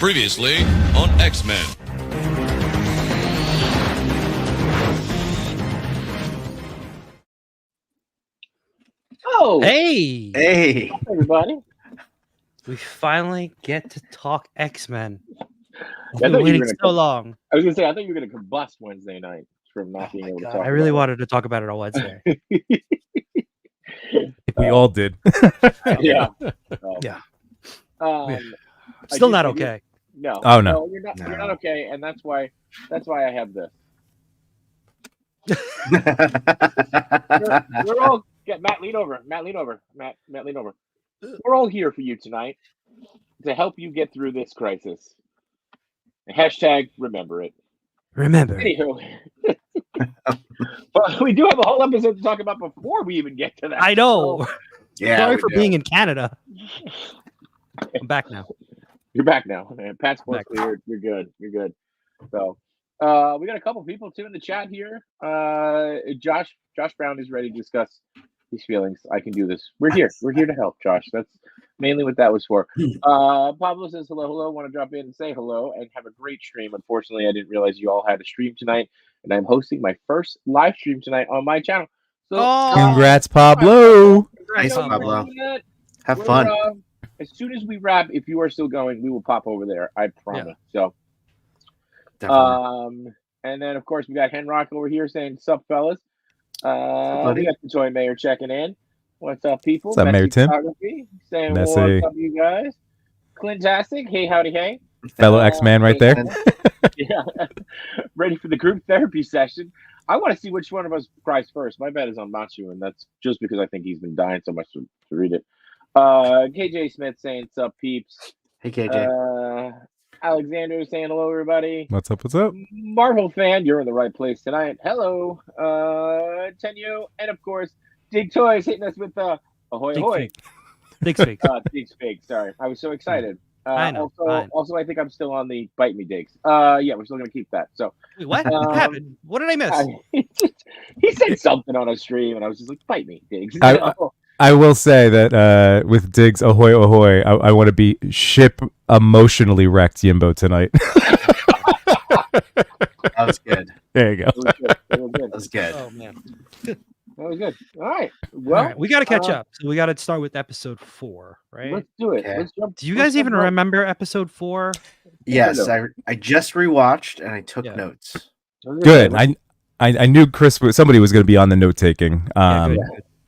Previously on X-Men. Oh, Hey, everybody! we finally get to talk X-Men. I I've thought been you were waiting gonna so long. I was gonna say I thought you were gonna combust Wednesday night from not Oh being my able to God, talk. I really about wanted to talk about it on Wednesday. We all did. it. Yeah. Yeah. Um, Still I not do- okay. No. Oh, no. You're not. No. You're not okay, and that's why I have this. We're all get Matt. Lean over. Matt, lean over. Matt, lean over. We're all here for you tonight to help you get through this crisis. Hashtag remember it. Remember, Anywho, but we do have a whole episode to talk about before we even get to that. I know. Yeah, Sorry we for do. being in Canada. I'm back now. You're back now. Man, Pat's both Back. cleared. You're good. You're good. So, we got a couple people too in the chat here. Josh Brown is ready to discuss his feelings. I can do this. We're here. We're here to help, Josh. That's mainly what that was for. Pablo says hello. Want to drop in and say hello and have a great stream. Unfortunately, I didn't realize you all had a stream tonight, and I'm hosting my first live stream tonight on my channel. So, Oh, Congrats, Pablo. Nice, I know Pablo. you're doing that. Have We're, fun. as soon as we wrap, if you are still going, we will pop over there. I promise. So, Definitely. and then of course we got Henrock over here saying, "Sup, fellas." buddy. We got the Toy Mayor checking in. What's up, people? What's up, Mayor Tim? Photography, saying, Messy. "What's up, you guys?" Clintastic. Hey, howdy, hey. Fellow X-Man right there. Yeah, ready for the group therapy session. I want to see which one of us cries first. My bet is on Machu, and that's just because I think he's been dying so much to read it. KJ Smith saying, "Sup, peeps." Hey, KJ. Alexander saying, "Hello, everybody." What's up? What's up? Marvel fan, you're in the right place tonight. Hello, Tenyo, and of course, Dig Toys hitting us with ahoy Dig ahoy. fig. Dig fig. Dig's fake. Sorry, I was so excited. I know, Also, I think I'm still on the bite me digs. Yeah, we're still gonna keep that. So, Wait, what? What happened? What did I miss? he said something on a stream, and I was just like, "Bite me, Diggs." I will say that with Diggs ahoy ahoy, I want to be ship emotionally wrecked Yimbo tonight. That was good. There you go. That was good. Oh man. That was good. All right. All Well, right, we got to catch up. So we got to start with episode 4, right? let's do it. Okay. Let's jump. Do you let's guys even jump right- remember episode 4? Yes, I just rewatched and I took Yeah. notes. Good. I knew somebody was going to be on the note taking. Yeah, good.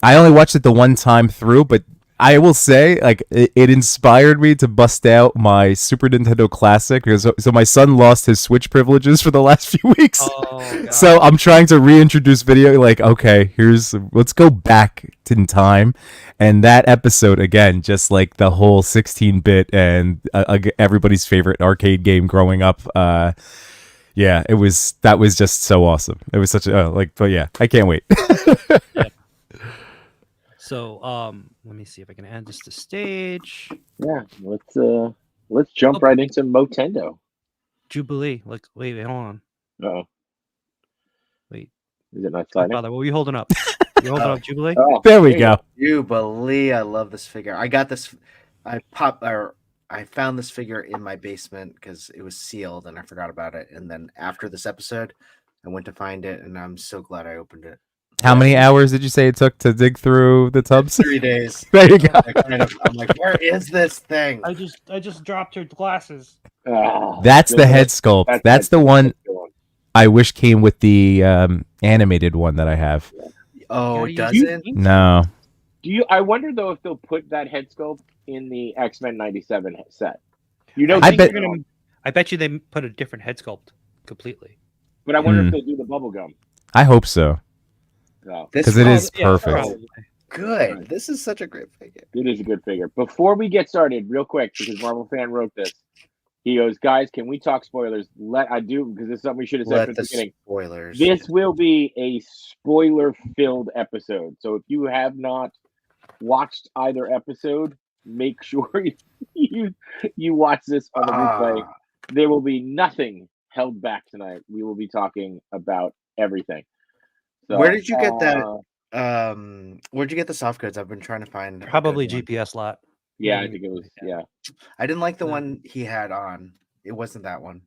I only watched it the one time through, but I will say, like, it inspired me to bust out my Super Nintendo Classic because so my son lost his Switch privileges for the last few weeks. Oh, God. So I'm trying to reintroduce video. Like, okay, let's go back in time, and that episode again, just like the whole 16-bit and everybody's favorite arcade game growing up. Yeah, that was just so awesome. It was such a but yeah, I can't wait. So, let me see if I can add this to stage. Yeah. Let's jump right into Motendo. Jubilee. Like, wait, hold on. Uh-oh. Wait. Is it not sliding? Father, what were you holding up? You holding up Jubilee? Oh, There we you go. Jubilee, I love this figure. I got this. I found this figure in my basement because it was sealed and I forgot about it. And then after this episode, I went to find it, and I'm so glad I opened it. How many hours did you say it took to dig through the tubs? 3 days. There you go. I'm like, where is this thing? I just dropped your glasses. That's the head sculpt. That's the one I wish came with the animated one that I have. Oh, You- doesn't? No. I wonder though if they'll put that head sculpt in the X-Men '97 set. I bet- I bet you they put a different head sculpt completely. But I wonder Hmm. if they'll do the bubble gum. I hope so. So, This Because it is Yeah, perfect. probably. good. This is such a great figure. it is a good figure. Before we get started, real quick, because Marvel fan wrote this, he goes, "Guys, can we talk spoilers?" I do, because this is something we should have said Let from the the beginning. spoilers. This will be a spoiler-filled episode. So if you have not watched either episode, make sure you watch this on the replay. There will be nothing held back tonight. We will be talking about everything. So, Where did you get that? Where'd you get the soft goods? I've been trying to find a Probably good one. GPS lot. Yeah, I think it was. Yeah, I didn't like the Yeah. one he had on. It wasn't that one.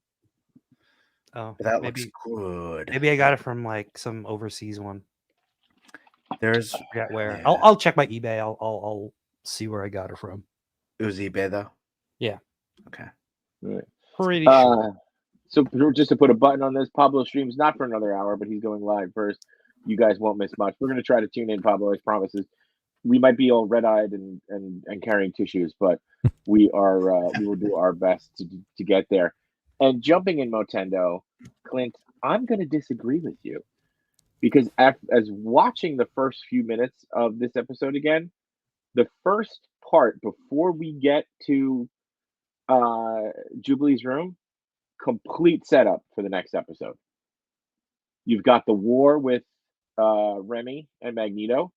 Oh, But that maybe looks good. maybe I got it from like some overseas one. There's I forget where. Yeah. I'll check my eBay. I'll see where I got it from. It was eBay though. Yeah. Okay. Right. Pretty sure. So just to put a button on this, Pablo streams not for another hour, but he's going live first. You guys won't miss much. We're going to try to tune in, Pablo, as promises. We might be all red-eyed and carrying tissues, but we will do our best to get there. And jumping in Motendo, Clint, I'm going to disagree with you because as watching the first few minutes of this episode again, the first part before we get to Jubilee's room, complete setup for the next episode. You've got the war with Remy and Magneto,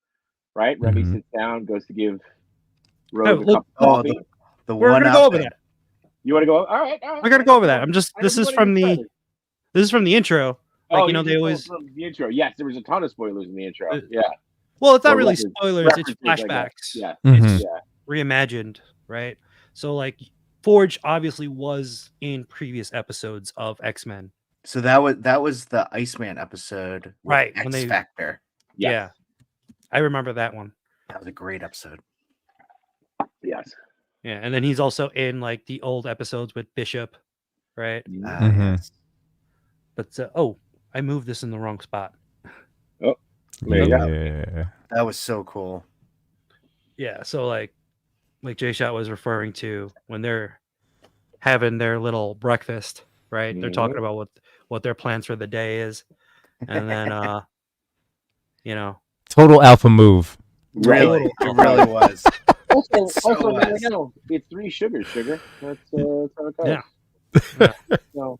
right? Remy Mhm. sits down, goes to give Rogue a look- cup of Oh, coffee. the We're one gonna go over outfit. that. You want to go? All right. We're gonna go over that. I'm just. I This know is you wanna from get the. started. This is from the intro. Like you know, they just always. from the intro. Yes, there was a ton of spoilers in the intro. Yeah, Well, it's not Or really references- spoilers. It's references like that. flashbacks. Yeah, Mhm. yeah. Reimagined, right? So like, Forge obviously was in previous episodes of X-Men. So that was the Iceman episode, with Right, when X they- Factor. Yes. Yeah, I remember that one. That was a great episode. Yes. Yeah, and then he's also in like the old episodes with Bishop, right? Mhm. Yes. But I moved this in the wrong spot. There you go. Yeah. That was so cool. Yeah, so like Jay Shot was referring to when they're having their little breakfast, right? They're talking about what their plans for the day is, and then you know, Total alpha move. Really, it really was. Also, So there was. you go. It's 3 sugars, sugar. That's how it goes. Yeah. So,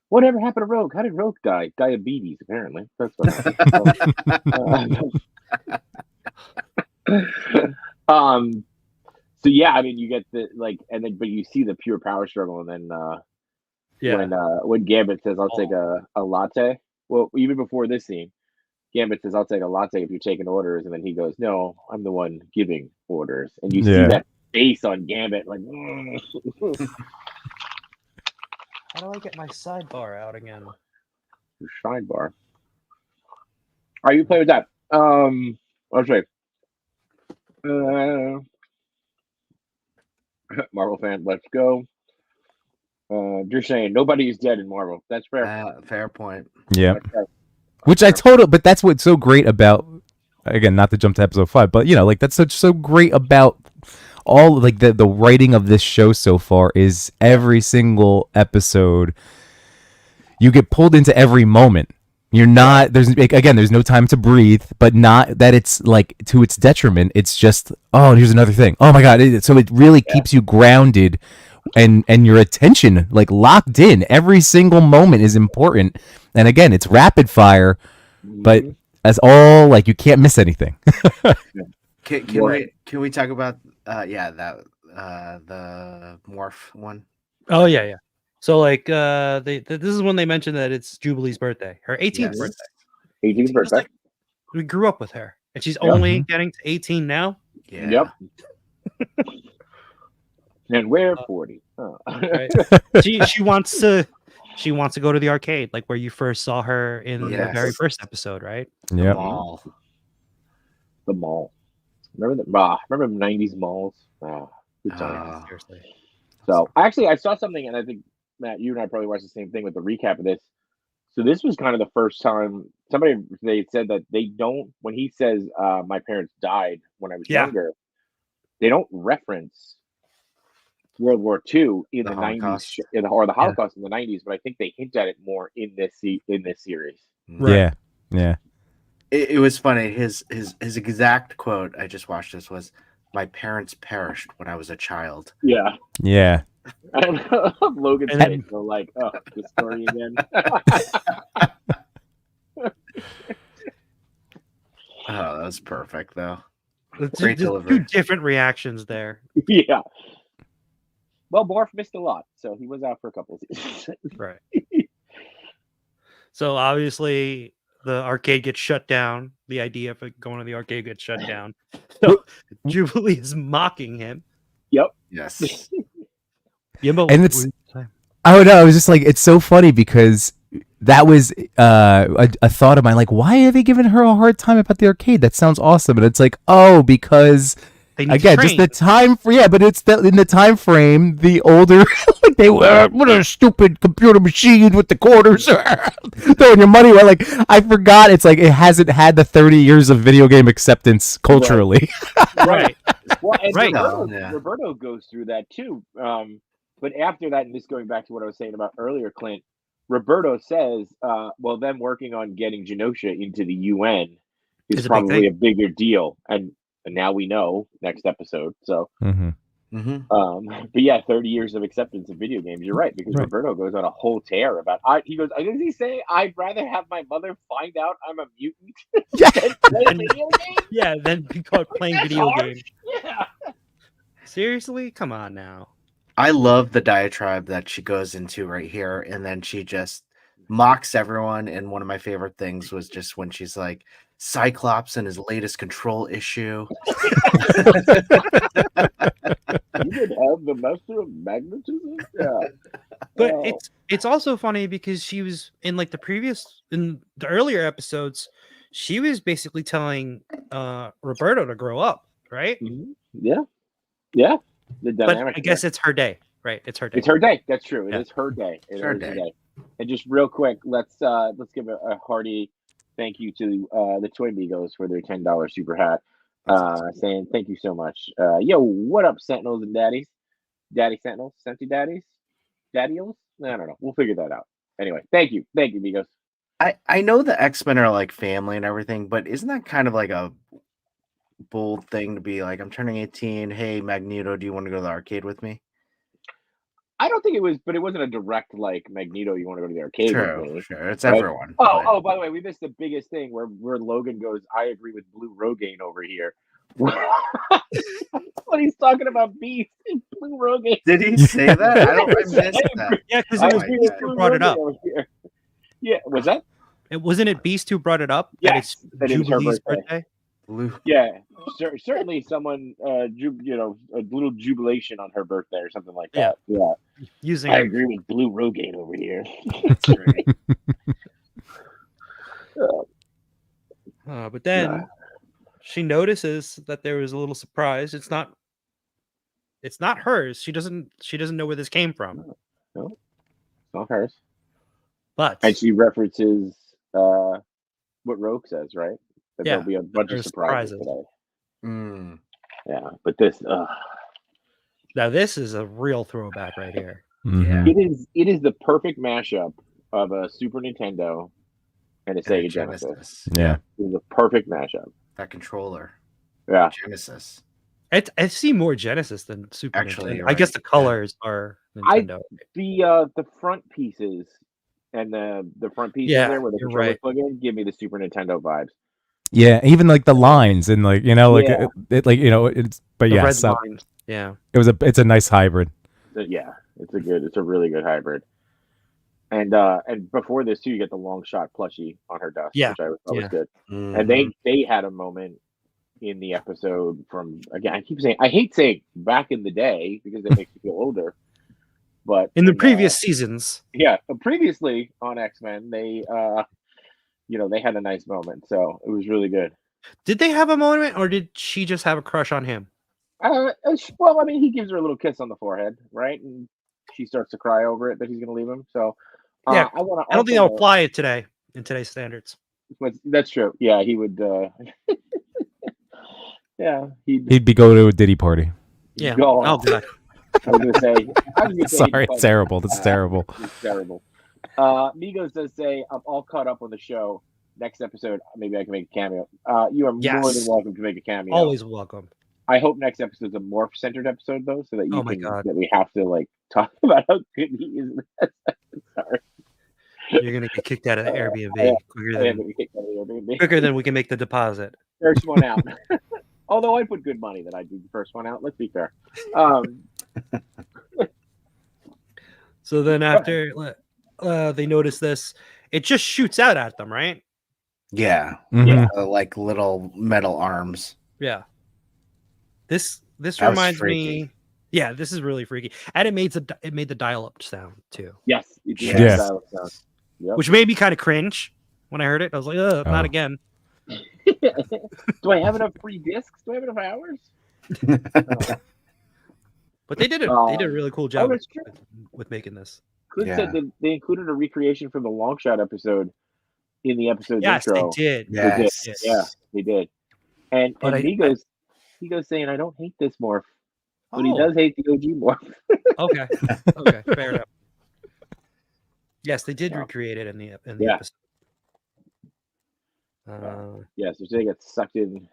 whatever happened to Rogue? How did Rogue die? Diabetes, apparently. That's what So yeah, I mean, you get the but you see the pure power struggle, and then when Gambit says, "I'll take a latte." Well, even before this scene, Gambit says, "I'll take a latte if you're taking orders," and then he goes, "No, I'm the one giving orders," and you see Yeah. that face on Gambit, like. how do I get my sidebar out again? Your sidebar. All right, you play with that. Let's see. Marvel fan, let's go. You're saying nobody's dead in Marvel. That's fair. Fair point. Yeah. That's fair. Which but that's what's so great about, again, not to jump to episode 5, but like that's so great about all like the writing of this show so far is every single episode you get pulled into every moment. You're not there's no time to breathe, but not that it's like to its detriment. It's just, oh, here's another thing. Oh my god. So it really keeps you grounded and your attention like locked in. Every single moment is important. And again, it's rapid fire, but as all like you can't miss anything. Can we talk about the morph one? Oh yeah. So like this is when they mentioned that it's Jubilee's birthday, her 18th Yes. birthday. 18th Just birthday. like, we grew up with her, and she's only getting to 18 now. Yeah. Yep. And we're 40. Oh. Right? she wants to go to the arcade, like where you first saw her in the Yes. very first episode, right? Yeah. Mall. The mall. Remember the 90s malls? Good time. Seriously. So actually, I saw something, and I think Matt, you and I probably watched the same thing with the recap of this. So this was kind of the first time they said that they don't. When he says, "My parents died when I was Yeah. younger," they don't reference World War II in The the Holocaust. 90s or the Holocaust in the 90s, but I think they hint at it more in this series. Yeah. Yeah. It was funny. His exact quote, I just watched this, was, "My parents perished when I was a child." Yeah. Yeah. I don't know. Logan's And then- face, so like, oh, the story again. Oh, that was perfect though. It's Great just delivery. two different reactions there. Yeah. Well, Morph missed a lot, so he was out for a couple of seasons. Right. So obviously the arcade gets shut down. The idea of going to the arcade gets shut down. So Jubilee is mocking him. Yep. Yes. Yimbo, And it's- what were you saying? Oh no, I was just like, it's so funny because that was a thought of mine. Like, why are they giving her a hard time about the arcade? That sounds awesome. And it's like, oh, because They need to again, just train. the time. But it's in the time frame. The older, like they were, what a stupid computer machine with the quarters throwing your money away. Like I forgot. It's like it hasn't had the 30 years of video game acceptance culturally. Right. Well, and Right. Roberto goes through that too. But after that, and this going back to what I was saying about earlier, Clint, Roberto says, well, them working on getting Genosha into the UN is It's a big probably thing. a bigger deal. And now we know next episode. So, Mhm. but yeah, 30 years of acceptance of video games. You're right, because Right. Roberto goes on a whole tear about. He goes, does he say I'd rather have my mother find out I'm a mutant Yeah. than play And- video games? Yeah, then be caught playing That's video harsh. games. Yeah. Seriously? Come on now. I love the diatribe that she goes into right here, and then she just mocks everyone. And one of my favorite things was just when she's like, Cyclops and his latest control issue. You could have the master of magnetism. Yeah. But Oh. it's also funny because she was in like in the earlier episodes, she was basically telling Roberto to grow up, right? Mhm. Yeah. Yeah. The But dynamic. I guess it's her day, right? It's her day. it's her day. That's true. It is Yeah. her day. It her is her day. And just real quick, let's give a hearty thank you to the Toy Migos for their $10 super hat. Saying thank you so much. Yo, what up, Sentinels and Daddies? Daddy Sentinels, Senti Daddies, Daddios? I don't know. We'll figure that out. Anyway, thank you, Migos. I know the X-Men are like family and everything, but isn't that kind of like a bold thing to be like, I'm turning 18. Hey, Magneto, do you want to go to the arcade with me? I don't think it was, but it wasn't a direct like Magneto. You want to go to the arcade with me? Sure. It's Right. everyone. Oh, but- by the way, we missed the biggest thing where Logan goes, I agree with Blue Rogaine over here. When he's talking about Beast and Blue Rogaine. Did he say that? I missed that. Yeah, because I it was agree Beast with who Blue brought it up. Rogaine over here. Yeah, was that? Wasn't it Beast who brought it up? Yes, That that it's it was her Jubilee's birthday. birthday. Blue. Yeah, certainly someone, a little jubilation on her birthday or something like that. Yeah, Using I agree with Blue Rogaine over here. That's right. but then she notices that there was a little surprise. It's not hers. She doesn't know where this came from. It's not hers. But And she references what Rogue says, right? That Yeah, there'll be a bunch of there's surprises surprises. today. Mm. Yeah, but this, now this is a real throwback right here. Mhm. it is the perfect mashup of a Super Nintendo and a Sega Genesis. Yeah. It is a perfect mashup. That controller. Yeah, Genesis. I see more Genesis than Super Actually, Nintendo. you're I guess right, the colors are I- Nintendo. the front pieces and the front pieces Yeah, there where the you're controllers right. plug in give me the Super Nintendo vibes. Yeah, even like the lines and like Yeah. it's but The yeah, red so lines. Yeah. it's a nice hybrid. So, yeah, it's a really good hybrid. And before this too, you get the long shot plushie on her dust, Yeah, which I thought was yeah. good. Mhm. And they had a moment in the episode from, again, I hate saying back in the day because it makes you feel older. But In the previous seasons. previously on X-Men, they they had a nice moment, so it was really good. Did they have a moment or did she just have a crush on him? Well, I mean, he gives her a little kiss on the forehead, right? And she starts to cry over it that he's going to leave him. So, Yeah, I want to. I don't think that'll fly today in today's standards. That's true. Yeah, he would. Yeah, He'd be going to a Diddy party. Yeah. Go. Oh, God. I was gonna say. Sorry, it's terrible. That's terrible. It's terrible. Migos does say, I'm all caught up on the show. Next episode, maybe I can make a cameo. You are more Yes. than welcome to make a cameo. Always welcome. I hope next episode's a morph centered episode though, so that you Oh my can God. that we have to like talk about how good he is. Sorry. You're gonna get kicked out of the Airbnb Yeah. quicker I am than gonna kick that Airbnb. quicker than we can make the deposit. First one out. Although I put good money that I'd do the first one out. Let's be fair. So then after they notice this, it just shoots out at them, right? Yeah. Mhm. Like little metal arms. Yeah. This That was reminds freaky. me Yeah, this is really freaky, and it made the dial-up sound too, Yes, it did Yes. dial-up sound. Yep. which made me kind of cringe when I heard it. I was like, "Ugh, Oh. not again." Do I have enough free discs? Do I have enough hours? But they did a really cool job that's true. with making this. Clint Yeah. said that they included a recreation from the long shot episode in the episode's Yes, intro. they did. Yes. Yeah, they did. And But he goes saying, "I don't hate this morph," but he Oh, does hate the OG morph. okay, okay, fair enough. Yes, they did Yeah. recreate it in the Yeah. episode. Yeah, so they get sucked in.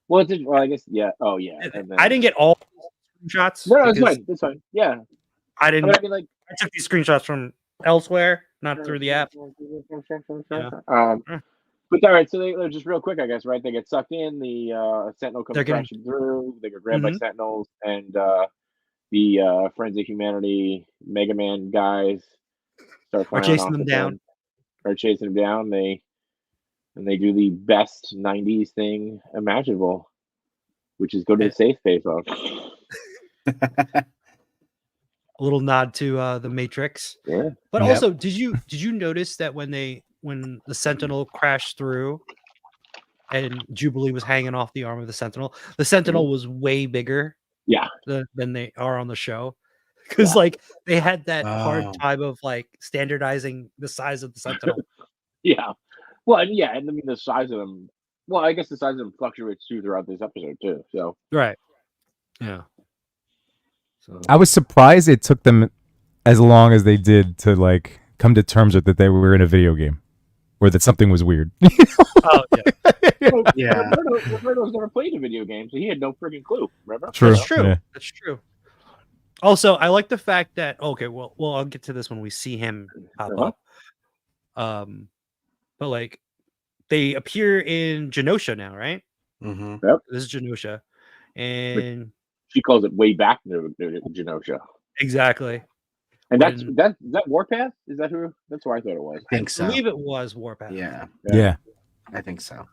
Well, I guess yeah. Oh yeah. And then, I didn't get all screenshots. No, it's because fine. It's fine. Yeah. I I didn't. mean, like I took these screenshots from elsewhere, not through the app. But all right, so they're just real quick, I guess, right? They get sucked in. The Sentinel comes They're getting- crashing through. They get grabbed by Sentinels, and the Friends of Humanity Mega Man guys start Are flying chasing off them at down. Are chasing them down. They do the best '90s thing imaginable, which is go to the safe payphone. A little nod to the Matrix. Yeah. But Yep. also, did you notice that when the Sentinel crashed through and Jubilee was hanging off the arm of the Sentinel was way bigger Yeah. than they are on the show. Because like they had that hard Oh. time of like standardizing the size of the Sentinel. Yeah. Well, and I mean the size of them. Well, I guess the size of them fluctuates too throughout this episode too. So Right. Yeah. So I was surprised it took them as long as they did to like come to terms with that they were in a video game, or that something was weird. oh yeah. Yeah. Roberto's never played a video game, so he had no freaking clue. Remember? True. That's true. Yeah. That's true. Also, I like the fact that well, I'll get to this when we see him pop up. But like they appear in Genosha now, right? Mm-hmm. This is Genosha, and She calls it way back to Genosha, exactly. and is When- that Warpath? Is that who? That's who I thought it was. I think I so. believe it was Warpath. Yeah, Yeah. I think so.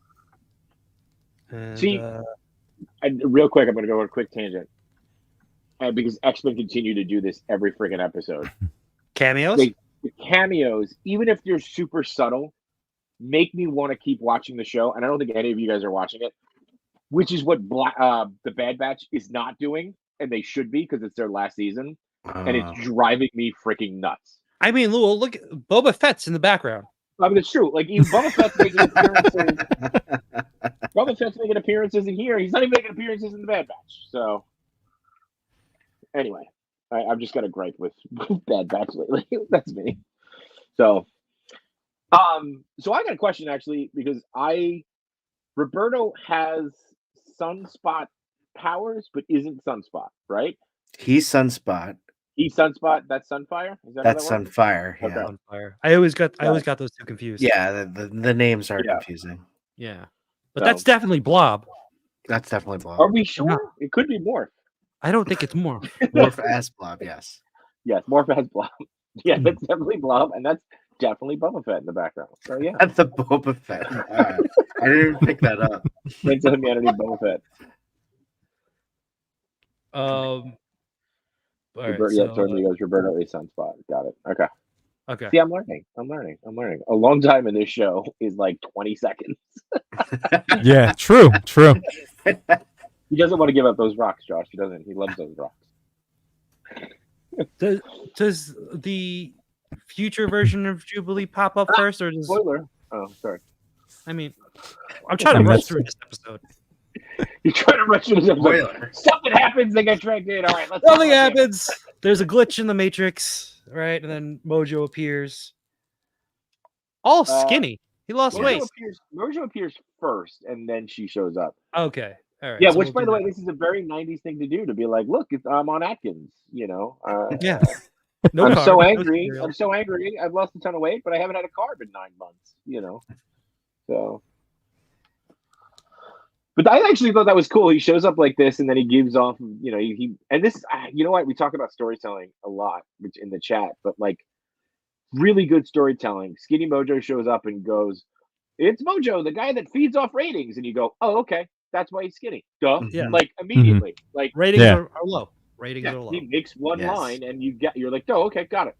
And, See, And real quick, I'm going to go on a quick tangent, because X-Men continue to do this every freaking episode. cameos. The cameos, even if they're super subtle, make me want to keep watching the show. And I don't think any of you guys are watching it, which is what the Bad Batch is not doing, and they should be because it's their last season, and it's driving me freaking nuts. I mean, look, Boba Fett's in the background. I mean, it's true. Like even Boba Fett's making appearances. Boba Fett's making appearances in here. He's not even making appearances in the Bad Batch. So, anyway, I've just got a gripe with Bad Batch lately. That's me. So I got a question actually, because Roberto has Sunspot powers, but isn't Sunspot, right? He's Sunspot. He's Sunspot. That's Sunfire. Is that That's how that works? Sunfire. Yeah. Okay. On fire. I always got those two confused. Yeah. The names are Yeah. confusing. Yeah. But So- that's definitely Blob. That's definitely Blob. Are we sure? No. It could be Morph. I don't think it's more. Morph as Blob. Yes. Yes, Morph has Blob. Yeah, that's definitely Blob, and that's definitely Boba Fett in the background. So yeah, That's the Boba Fett. I didn't even pick that up. Prince of Humanity, Boba Fett. All right. Totally goes Roberto is Sunspot. Got it. Okay. Okay. See, I'm learning. A long time in this show is like 20 seconds. Yeah. True. He doesn't want to give up those rocks, Josh. He doesn't. He loves those rocks. Does the future version of Jubilee pop up first, or does Spoiler. Oh, sorry. I mean, I'm trying I to mean, rush that's- through this episode. You're trying to rush through this episode. Spoiler. Something happens. They get dragged in. All right, let's. Nothing happens. There's a glitch in the Matrix, right? And then Mojo appears. All skinny. He lost weight. Mojo appears first, and then she shows up. Okay. All right. Yeah, so which, we'll by do the way, that. this is a very 90s thing to do, to be like, look, I'm on Atkins, Yeah. No I'm carb, so no angry. cereal. I'm so angry. I've lost a ton of weight, but I haven't had a carb in 9 months, So. But I actually thought that was cool. He shows up like this, and then he gives off, he and this, you know what? We talk about storytelling a lot in the chat, but like really good storytelling. Skinny Mojo shows up and goes, "It's Mojo, the guy that feeds off ratings," and you go, "Oh, okay, that's why he's skinny." Duh. Yeah. Like immediately, like Ratings Yeah. are low. Ratings Yeah, are low. He makes one Yes. line, and you're like, oh, okay, got it.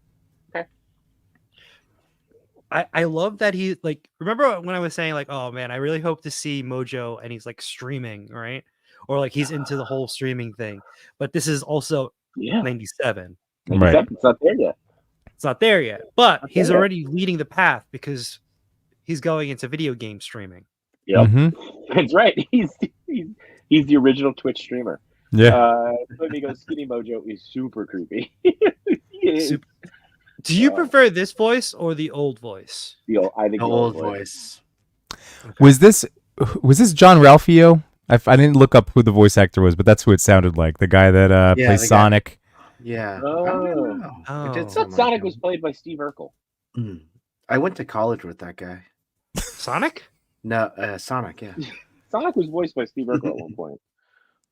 I love that he like. Remember when I was saying like, oh man, I really hope to see Mojo and he's like streaming, right? Or like he's into the whole streaming thing. But this is also Yeah, 97. Right. It's not there yet. It's not there yet, but Not he's there yet. already leading the path because he's going into video game streaming. Yep, Mhm. that's right. He's the original Twitch streamer. Yeah. Flamingos Skinny Mojo is super creepy. He is. Super- Do you Uh, prefer this voice or the old voice? I think The the old voice. Was this John Ralphio? I didn't look up who the voice actor was, but that's who it sounded like. The guy that Yeah, plays the guy. Sonic. Yeah. Oh. I don't know. It Oh. did I sound thought like Sonic him. was played by Steve Urkel. I went to college with that guy. Sonic? No, Sonic. Yeah. Sonic was voiced by Steve Urkel at one point.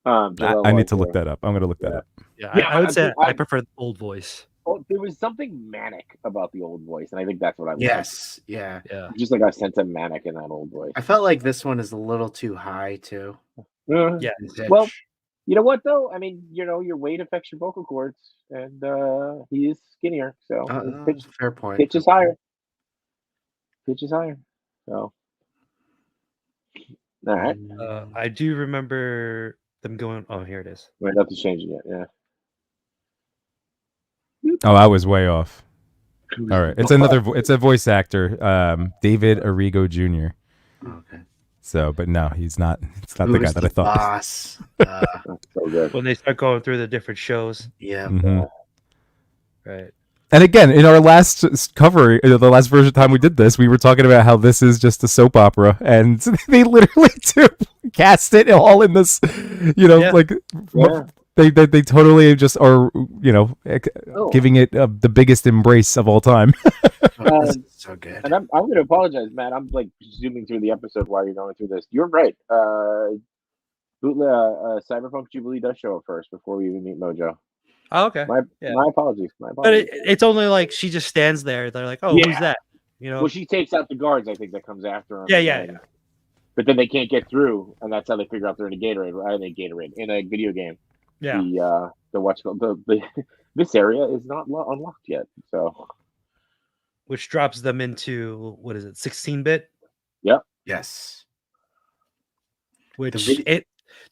I need to look that up. I'm gonna look that up. Yeah, Yeah, I would say I- I prefer the old voice. Oh, there was something manic about the old voice, and I think that's what I like. Yes. Yeah. Yeah. Just like a sense of manic in that old voice. I felt like this one is a little too high too. Yeah. in pitch. Well, you know what though? I mean, your weight affects your vocal cords, and he is skinnier, so his fair point. pitch is higher. Pitch is higher. So, all right, I do remember them going. Oh, here it is. wait, nothing's changing yet. Yeah. Oh, I was way off. All right, it's it's a voice actor, David Arrigo Jr. Okay. So, but no, he's not. It's not the guy Who's that I thought. Boss. That's so good. When they start going through the different shows, Yeah. Mhm. right? And again, in our last cover, the last version time we did this, we were talking about how this is just a soap opera, and they literally do cast it all in this, Yeah. like Yeah. they totally just are, Oh. giving it the biggest embrace of all time. Oh, this is so good. And I'm going to apologize, Matt. I'm like zooming through the episode while you're going through this. You're right. Cyberpunk Jubilee does show up first before we even meet Mojo. Oh, okay. My Yeah. my apologies. My But apologies. it's only like she just stands there. They're like, oh, who's Yeah. that? You know? Well, she takes out the guards. I think that comes after him. Yeah, yeah, and- But then they can't get through, and that's how they figure out they're in a Gatorade in a video game. yeah. The what's called the this area is not unlocked yet. So Which drops them into what is it, 16-bit? Yes. Which vid-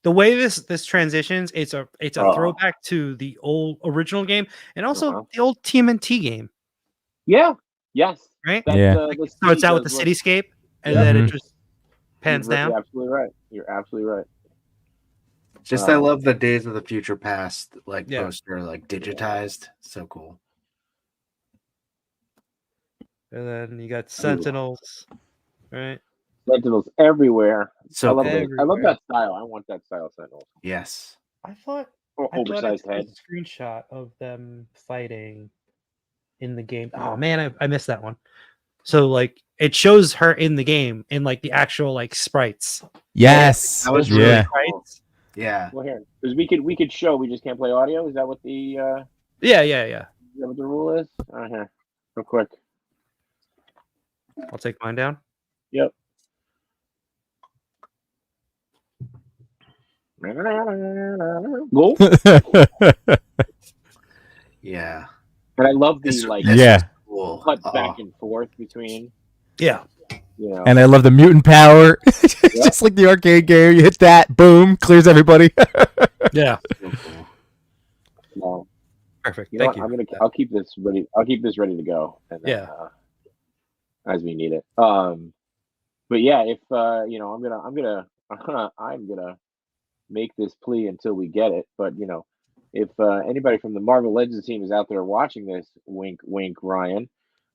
the way this transitions, it's a Oh. throwback to the old original game and also Uh-huh. the old TMNT game, yeah, yes, right? That's, Yeah. the Starts city out with the does look- cityscape and Yeah. then it Mhm. just pans You're down. absolutely right. You're absolutely right. Just I Um, love the Days of the Future Past like Yeah. poster, like digitized. So cool. And then you got Sentinels, right? Sentinels everywhere. So I love cool. those. I love Everywhere. that style. I want that style of Sentinels. Yes. I thought Oversized I head. took a screenshot of them fighting in the game. Oh man, I missed that one. So like it shows her in the game in like the actual like sprites. Yes. That was yeah. really Sprites. Yeah. Well, here, because we could show. We just can't play audio. Is that what the Yeah. is that what the rule is? Here, real quick. I'll take mine down. Yep. Go. Yeah. And I love the This- like this Yeah. is cool. cut Oh, back and forth between. Yeah. You know, And I love the mutant power. Just like the arcade game, you hit that, boom, clears everybody. Yeah. so cool. well, Perfect. you know Thank what? you. I'll keep this ready. I'll keep this ready to go. And then, Yeah. as we need it. But yeah, if I'm gonna make this plea until we get it. But if anybody from the Marvel Legends team is out there watching this, wink, wink, Ryan.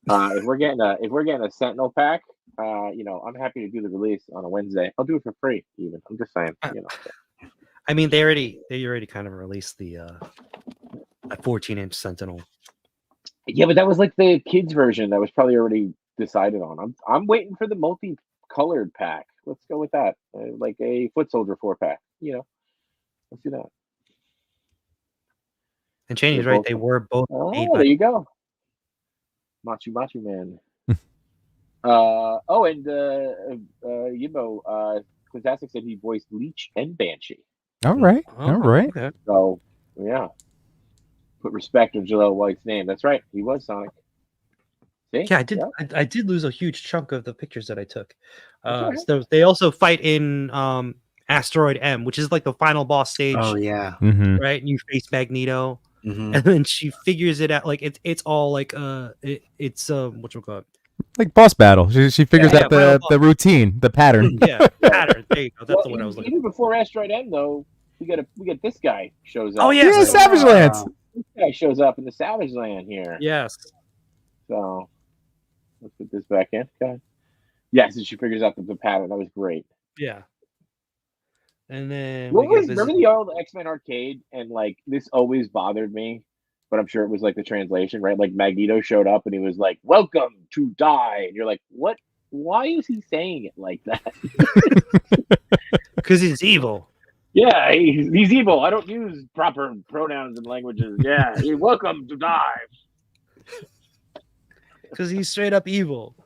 If we're getting a Sentinel pack, I'm happy to do the release on a Wednesday. I'll do it for free. Even I'm just saying, I mean, they already kind of released the a 14-inch Sentinel. Yeah, but that was like the kids version that was probably already decided on. I'm waiting for the multicolored pack. Let's go with that, like a Foot Soldier 4-pack. Let's do that. And Cheney's They're right; both- they were both Oh, made there by. you go. Machu Man. And Quintastic said he voiced Leech and Banshee. All right. Oh, All right. Okay. So yeah, Put respect on Jaleel White's name. That's right. He was Sonic. See? Yeah, I did. I did lose a huge chunk of the pictures that I took. Okay. So they also fight in Asteroid M, which is like the final boss stage, Oh yeah. Mm-hmm. right? And you face Magneto, Mhm. and then she figures it out. Like it's all like it's what you call it? Like boss battle. She figures Yeah, out final the routine, the pattern. Yeah, pattern. There you go. That's Well, the one I was looking. even before Asteroid M, though, we get this guy shows up. Oh Yeah, yes, Savage Lands. This guy shows up in the Savage Land here. yes. So let's put this back in. Okay. Yes, and she figures out the pattern. That was great. Yeah. And then What we was get remember the old X-Men arcade, and like this always bothered me, but I'm sure it was like the translation, right? Like Magneto showed up and he was like, "Welcome to die," and you're like, "What? Why is he saying it like that?" because he's evil. Yeah, he's evil. I don't use proper pronouns and languages. Yeah, welcome to die. Because he's straight up evil.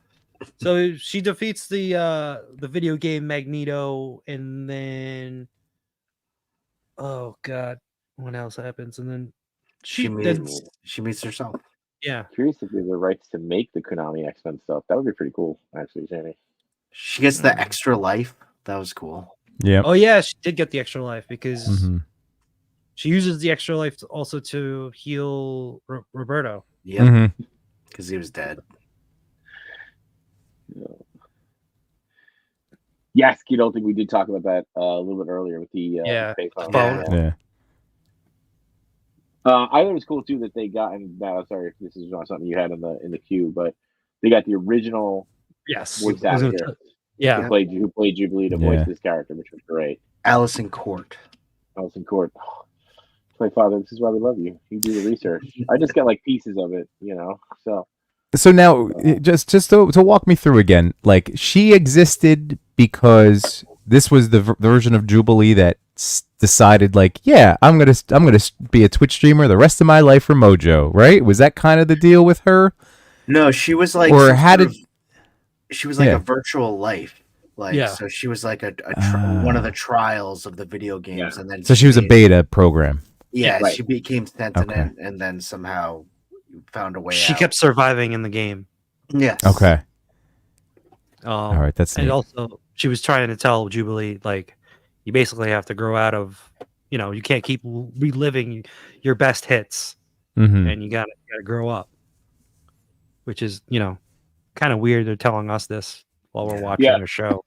So she defeats the video game Magneto, and then oh god, what else happens? And then She then- meets herself. yeah, Curious if they have the rights to make the Konami X-Men stuff. That would be pretty cool, actually, Jamie. She gets the extra life. That was cool. Yeah. oh yeah, she did get the extra life because Mm-hmm. she uses the extra life also to heal Roberto. Yeah, Mm-hmm. because he was dead. Yes, Kid, I think we did talk about that a little bit earlier with the Yeah, payphone. phone. Yeah. I thought it was cool too that they got, and now sorry if this is not something you had in the queue, but they got the original Yes, voice I was gonna actor t- yeah. who played Jubilee to voice this character, which was great. Allison Court. Alison Court. My father, this is why we love you. You do the research. I just get like pieces of it, So now, just to walk me through again, like she existed because this was the version of Jubilee that decided, like, yeah, I'm gonna be a Twitch streamer the rest of my life for Mojo, right? Was that kind of the deal with her? No, she was like, Or how did? She was like Yeah. a virtual life. Like, Yeah. so she was like one of the trials of the video games, and then So she was a beta program. Yeah, Right. she became sentient, and then somehow found a way. She out. kept surviving in the game. Yes. Okay. All Um, right. That's and neat. also she was trying to tell Jubilee, like, you basically have to grow out of, you can't keep reliving your best hits, Mm-hmm. and you gotta grow up. Which is, kind of weird. They're telling us this while we're watching Yeah. their show.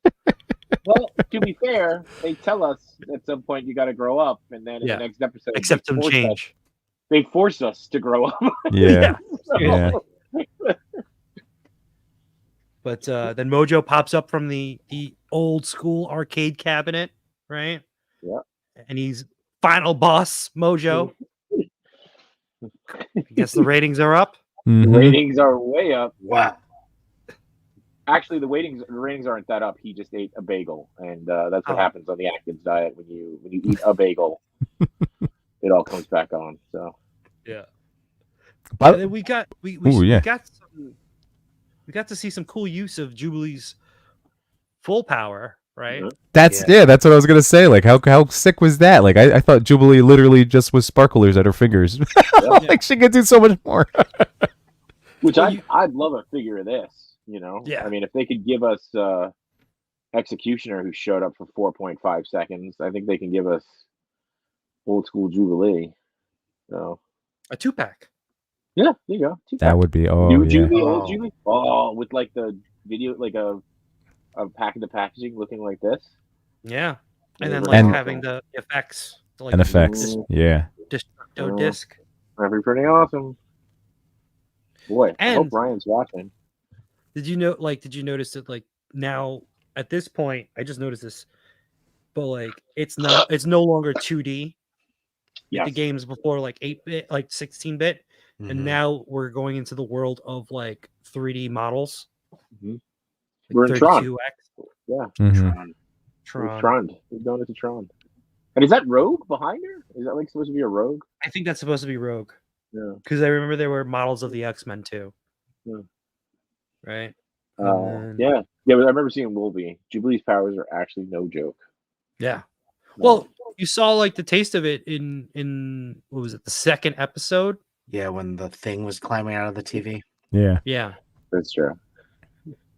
Well, to be fair, they tell us at some point you got to grow up, and then in Yeah. the next episode, Accept they them force change. They force us to grow up. Yeah. So- Yeah. But then Mojo pops up from the old school arcade cabinet, right? Yeah. And he's final boss Mojo. I guess the ratings are up. The Mhm. ratings are way up. Wow. Actually, the ratings aren't that up. He just ate a bagel, and that's what Oh. happens on the Atkins diet when you eat a bagel. It all comes back on. So Yeah. But- And then we got we Ooh, yeah. got to see some cool use of Jubilee's full power, right? Mhm. That's that's what I was gonna say. Like, how sick was that? Like, I thought Jubilee literally just was sparklers at her fingers. Like, she could do so much more. which Well, I'd love a figure of this. Yeah. I mean, if they could give us Executioner, who showed up for 4.5 seconds, I think they can give us old school Jubilee. So A 2-pack. yeah, there you go. That would be New yeah. Jubilee, old Oh. Jubilee. Oh, with like the video, like a pack of the packaging looking like this. Yeah. And Yeah, then very like And- having the effects, like And effects. Mm. Yeah. Destructo Mm. disc. That'd be pretty awesome. Boy, I hope And- Ryan's watching. Did you notice that, like, now at this point, I just noticed this, but like it's no longer 2D. Yes. The games before, like 8-bit, like 16-bit, Mhm. and now we're going into the world of like 3D models. Mhm. Like We're in Tron. 32X Yeah, Mhm. Tron. Tron. We're going into Tron. And is that Rogue behind her? Is that like supposed to be a Rogue? I think that's supposed to be Rogue, Yeah. because I remember there were models of the X-Men too. Yeah. Right. Yeah. Yeah, but I remember seeing Wolverine. Jubilee's powers are actually no joke. Yeah. No. Well, You saw like the taste of it in what was it, the second episode? Yeah, when the thing was climbing out of the TV. Yeah. Yeah. That's true.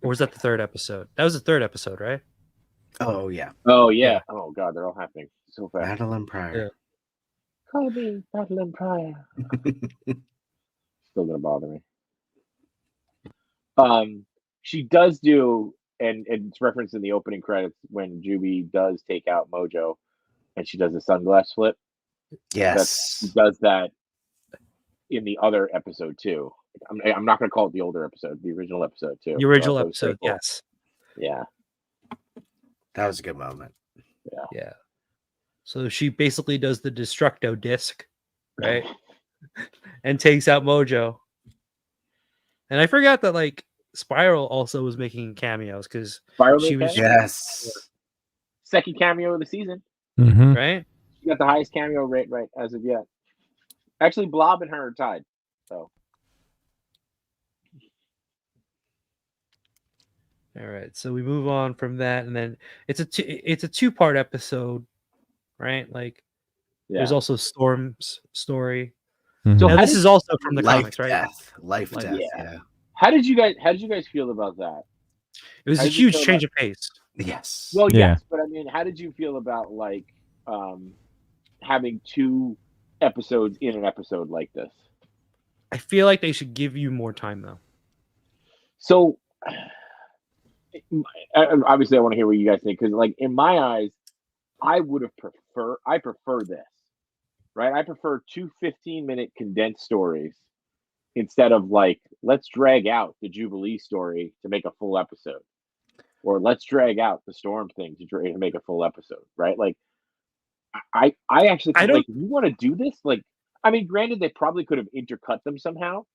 Or was that the third episode? That was the third episode, right? Oh yeah, Oh yeah. Oh god, they're all happening so fast. Madeline Pryor. Call me Madeline Pryor. Still gonna bother me. She does do, and it's referenced in the opening credits when Juby does take out Mojo, and she does the sunglass flip. She Yes. does that in the other episode too. I'm not gonna call it the older episode, the original episode too. The original That was pretty episode, cool. yes. Yeah. That was a good moment. Yeah. So she basically does the Destructo disc, right? And takes out Mojo. And I forgot that like Spiral also was making cameos because Spiral She made was- cameo? Yes. Second cameo of the season. Mm-hmm. right? She got the highest cameo rate right as of yet. Actually, Blob and her are tied. So All right. So we move on from that, and then it's a two-part episode, right? Like yeah. there's also Storm's story. Mm-hmm. So Now how this did- is also from the Life, comics, right? death. Life, Like, death. yeah. Yeah. How did you guys feel about that? It was How a did you huge feel change of pace. Yes. Well, Yeah. yes, but I mean, how did you feel about like having two episodes in an episode like this? I feel like they should give you more time though. So obviously, I want to hear what you guys think because, like, in my eyes, I prefer this, right? I prefer 2 15-minute condensed stories instead of like let's drag out the Jubilee story to make a full episode, or let's drag out the Storm thing to make a full episode, right? Like, I actually I think, don't- like, if you want to do this, like, I mean, granted, they probably could have intercut them somehow,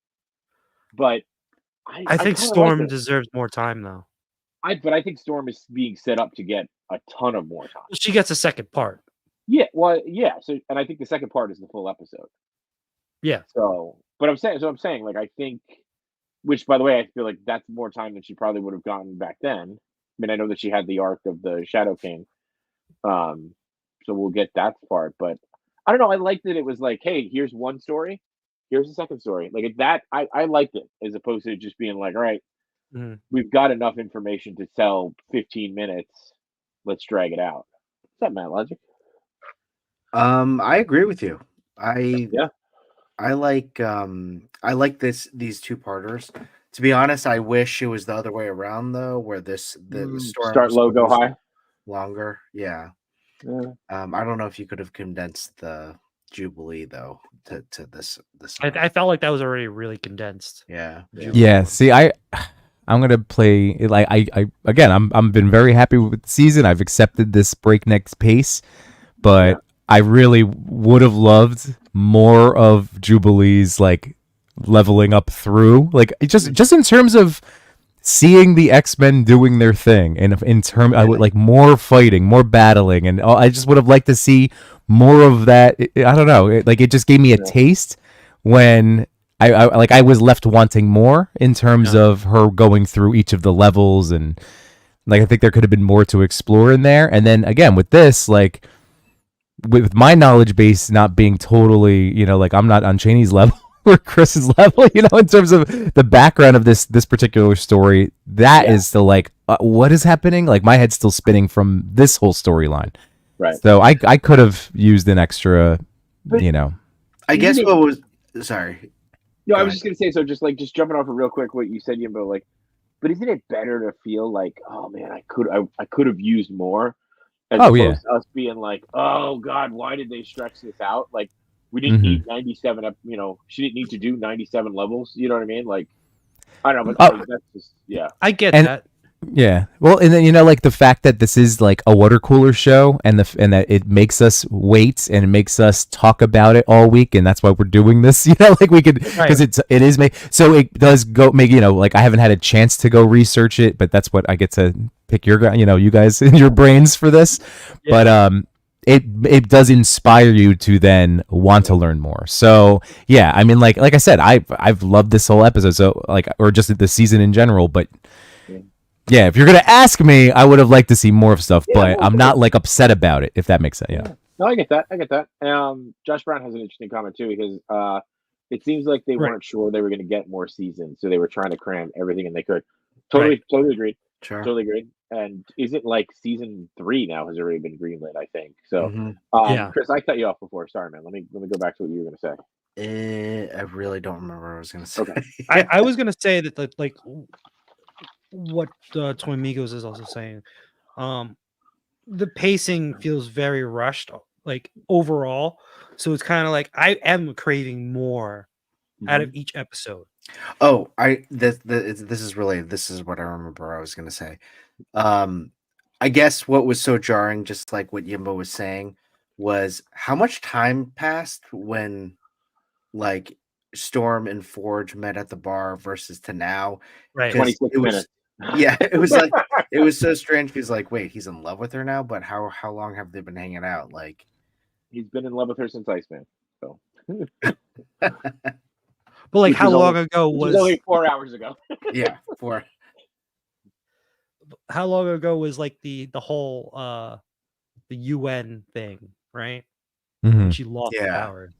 but I think kinda Storm like it. deserves more time though. But I think Storm is being set up to get a ton of more time. She gets a second part. Yeah, well, yeah. So, and I think the second part is the full episode. Yeah. So, but I'm saying, like, I think, which, by the way, I feel like that's more time than she probably would have gotten back then. I mean, I know that she had the arc of the Shadow King, so we'll get that part. But I don't know. I liked that it was like, hey, here's one story, here's the second story. Like that, I liked it as opposed to just being like, all right, Mhm. we've got enough information to tell 15 minutes. Let's drag it out. What's that, Matt Logic? I agree with you. Yeah. I like these two-parters. To be honest, I wish it was the other way around though, where the Storm Start low, go was high. longer. Yeah. Yeah. I don't know if you could have condensed the Jubilee though to this. I felt like that was already really condensed. Yeah. Yeah. See, I'm gonna play it like I again. I'm been very happy with the season. I've accepted this breakneck pace, but I really would have loved more of Jubilee's like leveling up through, like just in terms of seeing the X-Men doing their thing, and in term I would like more fighting, more battling, and I just would have liked to see more of that. I don't know, it just gave me a taste when I was left wanting more in terms of her going through each of the levels, and like I think there could have been more to explore in there. And then again with this, like with my knowledge base not being totally, like I'm not on Cheney's level or Chris's level, in terms of the background of this particular story, that is still like, what is happening? Like my head's still spinning from this whole storyline. Right. So I could have used an extra, But- I guess what was sorry. No, I Go was just gonna say, so just jumping off of real quick what you said, Yimbo, like, but isn't it better to feel like, oh man, I could have used more, as Oh, opposed yeah. to us being like, oh god, why did they stretch this out? Like, we didn't need 97 she didn't need to do 97 levels, you know what I mean? Like, I don't know, but that's just, yeah. I get And- that. Yeah. Well, and then like the fact that this is like a water cooler show, and that it makes us wait and it makes us talk about it all week, and that's why we're doing this. Like we could, because it is so it does go make like I haven't had a chance to go research it, but that's what I get to pick your you guys in your brains for this. Yeah. But it does inspire you to then want to learn more. So yeah, I mean like I said, I've loved this whole episode, so like, or just the season in general, but. Yeah, if you're gonna ask me, I would have liked to see more of stuff, but I'm not like upset about it. If that makes sense, No, I get that. I get that. Josh Brown has an interesting comment too because it seems like they Right. weren't sure they were going to get more seasons, so they were trying to cram everything in they could. Right. Totally agreed. Sure. Totally agreed. And isn't like season 3 now has already been greenlit? I think so. Mhm. Yeah. Chris, I cut you off before. Sorry, man. Let me go back to what you were going to say. I really don't remember what I was going to say. Okay. I was gonna say that like what Toy Migos is also saying. The pacing feels very rushed, like overall. So it's kind of like I am craving more out of each episode. Oh, this is what I remember I was going to say. I guess what was so jarring, just like what Yimbo was saying, was how much time passed when like Storm and Forge met at the bar versus to now. Right. 26 It was, minutes. yeah, it was like it was so strange because like, wait, he's in love with her now, but how long have they been hanging out? Like, He's been in love with her since Iceman. So But like Which how was long only- ago which was was only 4 hours ago. yeah, for how long ago was like the whole the UN thing, right? Mhm. She lost the Yeah. power.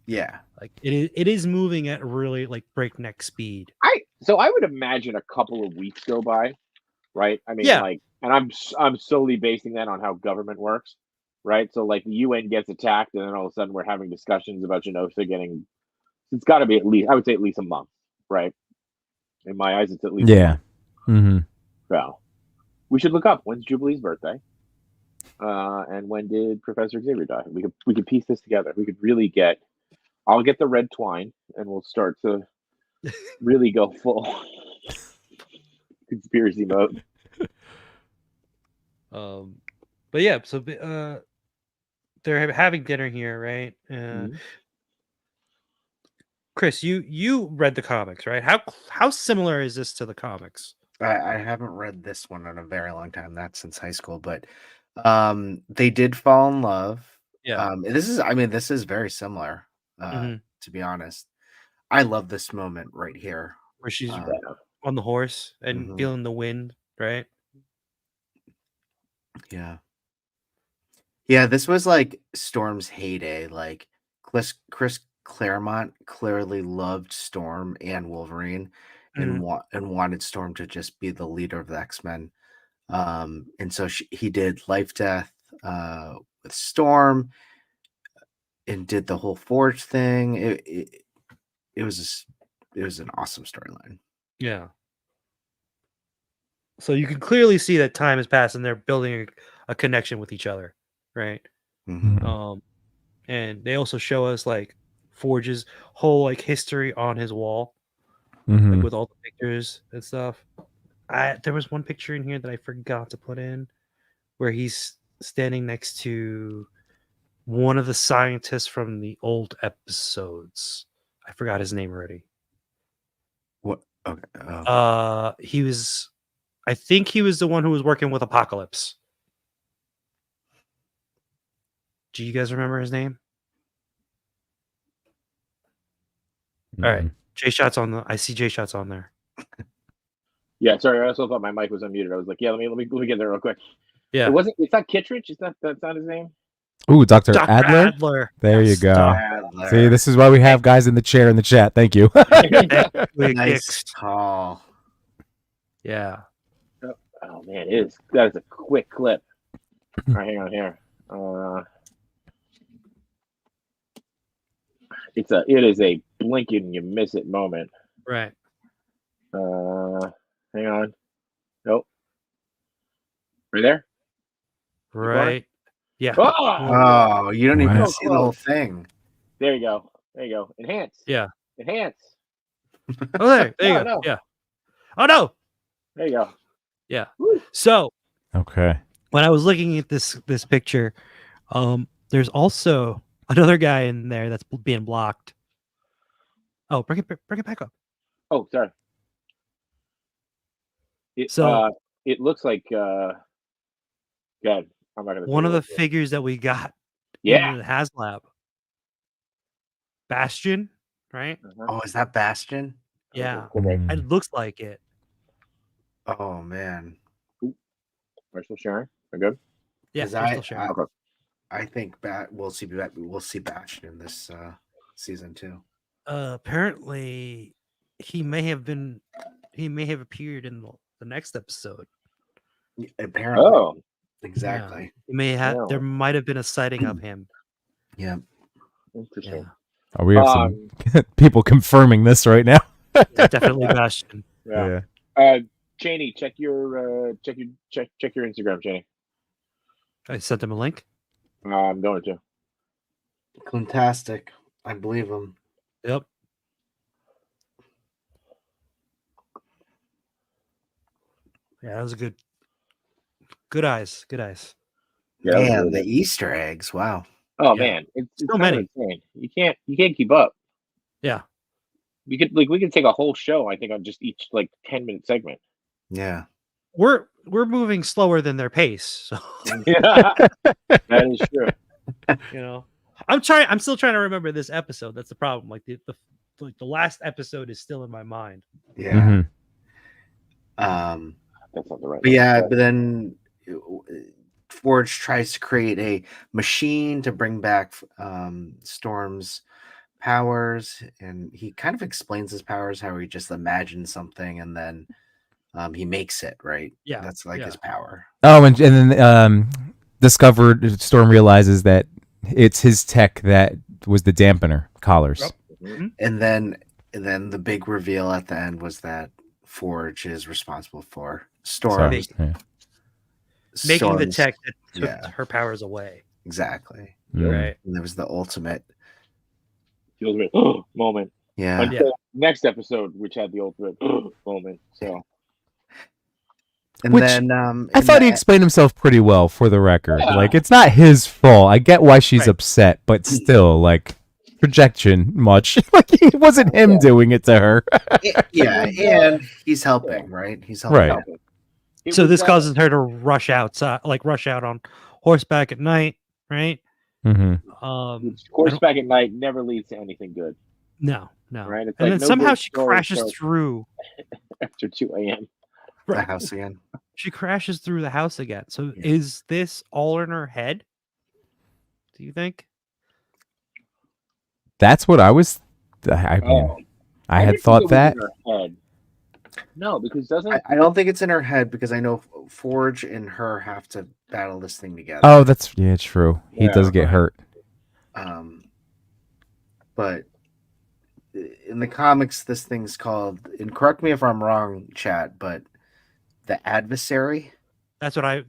yeah, Like it is moving at really like breakneck speed. So I would imagine a couple of weeks go by, right? I mean, Yeah. like, and I'm solely basing that on how government works, right? So like the UN gets attacked, and then all of a sudden we're having discussions about Genosha getting. It's got to be at least, I would say, at least a month, right? In my eyes, it's at least a Yeah. month. Mm-hmm. So we should look up when's Jubilee's birthday, and when did Professor Xavier die? We could piece this together. We could really get. I'll get the red twine, and we'll start to really go full conspiracy mode. But yeah, so they're having dinner here, right? Mhm. Chris, you read the comics, right? How similar is this to the comics? I haven't read this one in a very long time. That's since high school, but they did fall in love. Yeah. This is very similar. Mhm. To be honest, I love this moment right here. Where she's Uh, on the horse and Mhm. feeling the wind, right? Yeah. Yeah, this was like Storm's heyday. Like Chris Claremont clearly loved Storm and Wolverine and wanted Storm to just be the leader of the X-Men. And so he did Life Death with Storm and did the whole Forge thing. It was an awesome storyline. Yeah. So you can clearly see that time has passed and they're building a connection with each other, right? Mhm. And they also show us like Forge's whole like history on his wall, Mm-hmm. like with all the pictures and stuff. There was one picture in here that I forgot to put in where he's standing next to one of the scientists from the old episodes. I forgot his name already. What? Okay. I think he was the one who was working with Apocalypse. Do you guys remember his name? All right. J Shot's on the. I see J Shot's on there. Yeah, sorry. I also thought my mic was unmuted. I was like, yeah, let me get there real quick. Yeah. It's not Kittredge. That's not his name. Ooh, Dr. Dr. Adler? Adler. There you Yes, go. Adler. See, this is why we have guys in the chair in the chat. Thank you. Wig Nice Hicks. call. Yeah. Oh man, that is a quick clip. All right, hang on here. It is a blink and you miss it moment. Right. Hang on. Nope. Right there. Right. Yeah. Oh, Oh, you don't even Wow. see the whole thing. there you go. There you go. Enhance. Yeah. Enhance. Oh, there you No, go. no. Yeah. Oh no. There you go. Yeah. Woo. So Okay. when I was looking at this picture, there's also another guy in there that's being blocked. Oh, bring it back up. Oh, sorry. It looks like God. I'm not gonna. One say of the what it is. figures that we got Yeah. in the HasLab. Bastion, right? Uh-huh. Oh, is that Bastion? Yeah. Okay. It looks like it. Oh man. We're still sharing. We're good. Yeah, 'Cause we're still sharing. Okay. I think we'll see Bastion this season too. Apparently, he may have appeared in the next episode. Apparently, Oh, exactly. He may have. Yeah. There might have been a sighting of him. Yeah. interesting. Yeah, Oh, we have some people confirming this right now. definitely Bastion. Yeah. Cheney, check your Instagram, Cheney. I sent him a link. I'm going to. Fantastic. I believe him. Yep. Yeah, that was a good eyes. Good eyes. Yeah, that was Man, really the good. Easter eggs. Wow. Oh Yeah. man, it's So kind of many. insane. You can't keep up. Yeah. We could take a whole show, I think, on just each 10-minute segment. Yeah. We're moving slower than their pace. So That is true. I'm still trying to remember this episode. That's the problem. Like the last episode is still in my mind. Yeah. Mhm. That's not the right. But yeah, but then Forge tries to create a machine to bring back Storm's powers, and he kind of explains his powers, how he just imagines something and then he makes it, right? Yeah, That's like his power. Oh, and then discovered Storm realizes that it's his tech that was the dampener collars. Yep. Mm-hmm. And then the big reveal at the end was that Forge is responsible for Sorry. Storm's Yeah. Making the Storm's- tech that took yeah. her powers away. Exactly. Mm. Right. And there was the ultimate. The ultimate moment. Yeah. Until next episode, which had the ultimate moment. So And Which then I thought he explained himself pretty well, for the record. Yeah. Like, it's not his fault. I get why she's Right. upset, but still, like, projection much. Like, it wasn't him Yeah. doing it to her. yeah, and he's helping, right? He's helping. Right. It So was, this causes her to rush out on horseback at night, right? Hmm. horseback at night never leads to anything good, No. right? It's And like then no somehow good she story crashes starts through. after 2 a.m. The Right. house again. She crashes through the house again. So Yeah. is this all in her head? Do you think? That's what I was. I mean, I had didn't think thought it was that. in her head. No, because doesn't I don't think it's in her head because I know Forge and her have to battle this thing together. Oh, that's true. He Yeah, does get right. hurt. But in the comics, this thing's called, and correct me if I'm wrong, chat, but the Adversary. That's what I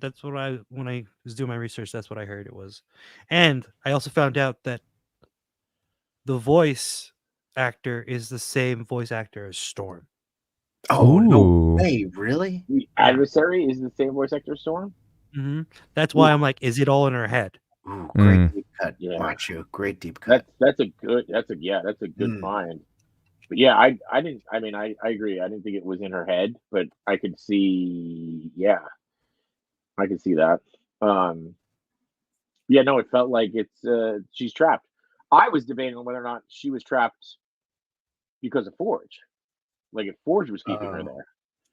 when I was doing my research, that's what I heard it was. And I also found out that the voice actor is the same voice actor as Storm. Oh no Ooh. way! Really? the adversary is the same voice actor Storm? Mm-hmm. That's why I'm like, is it all in her head? Ooh, great deep cut, Yeah. Machu. Great deep cut. That's a good find. But yeah, I agree. I didn't think it was in her head, but I could see I could see that. Yeah, no, it felt like it's she's trapped. I was debating on whether or not she was trapped because of Forge. Like if Forge was keeping her there.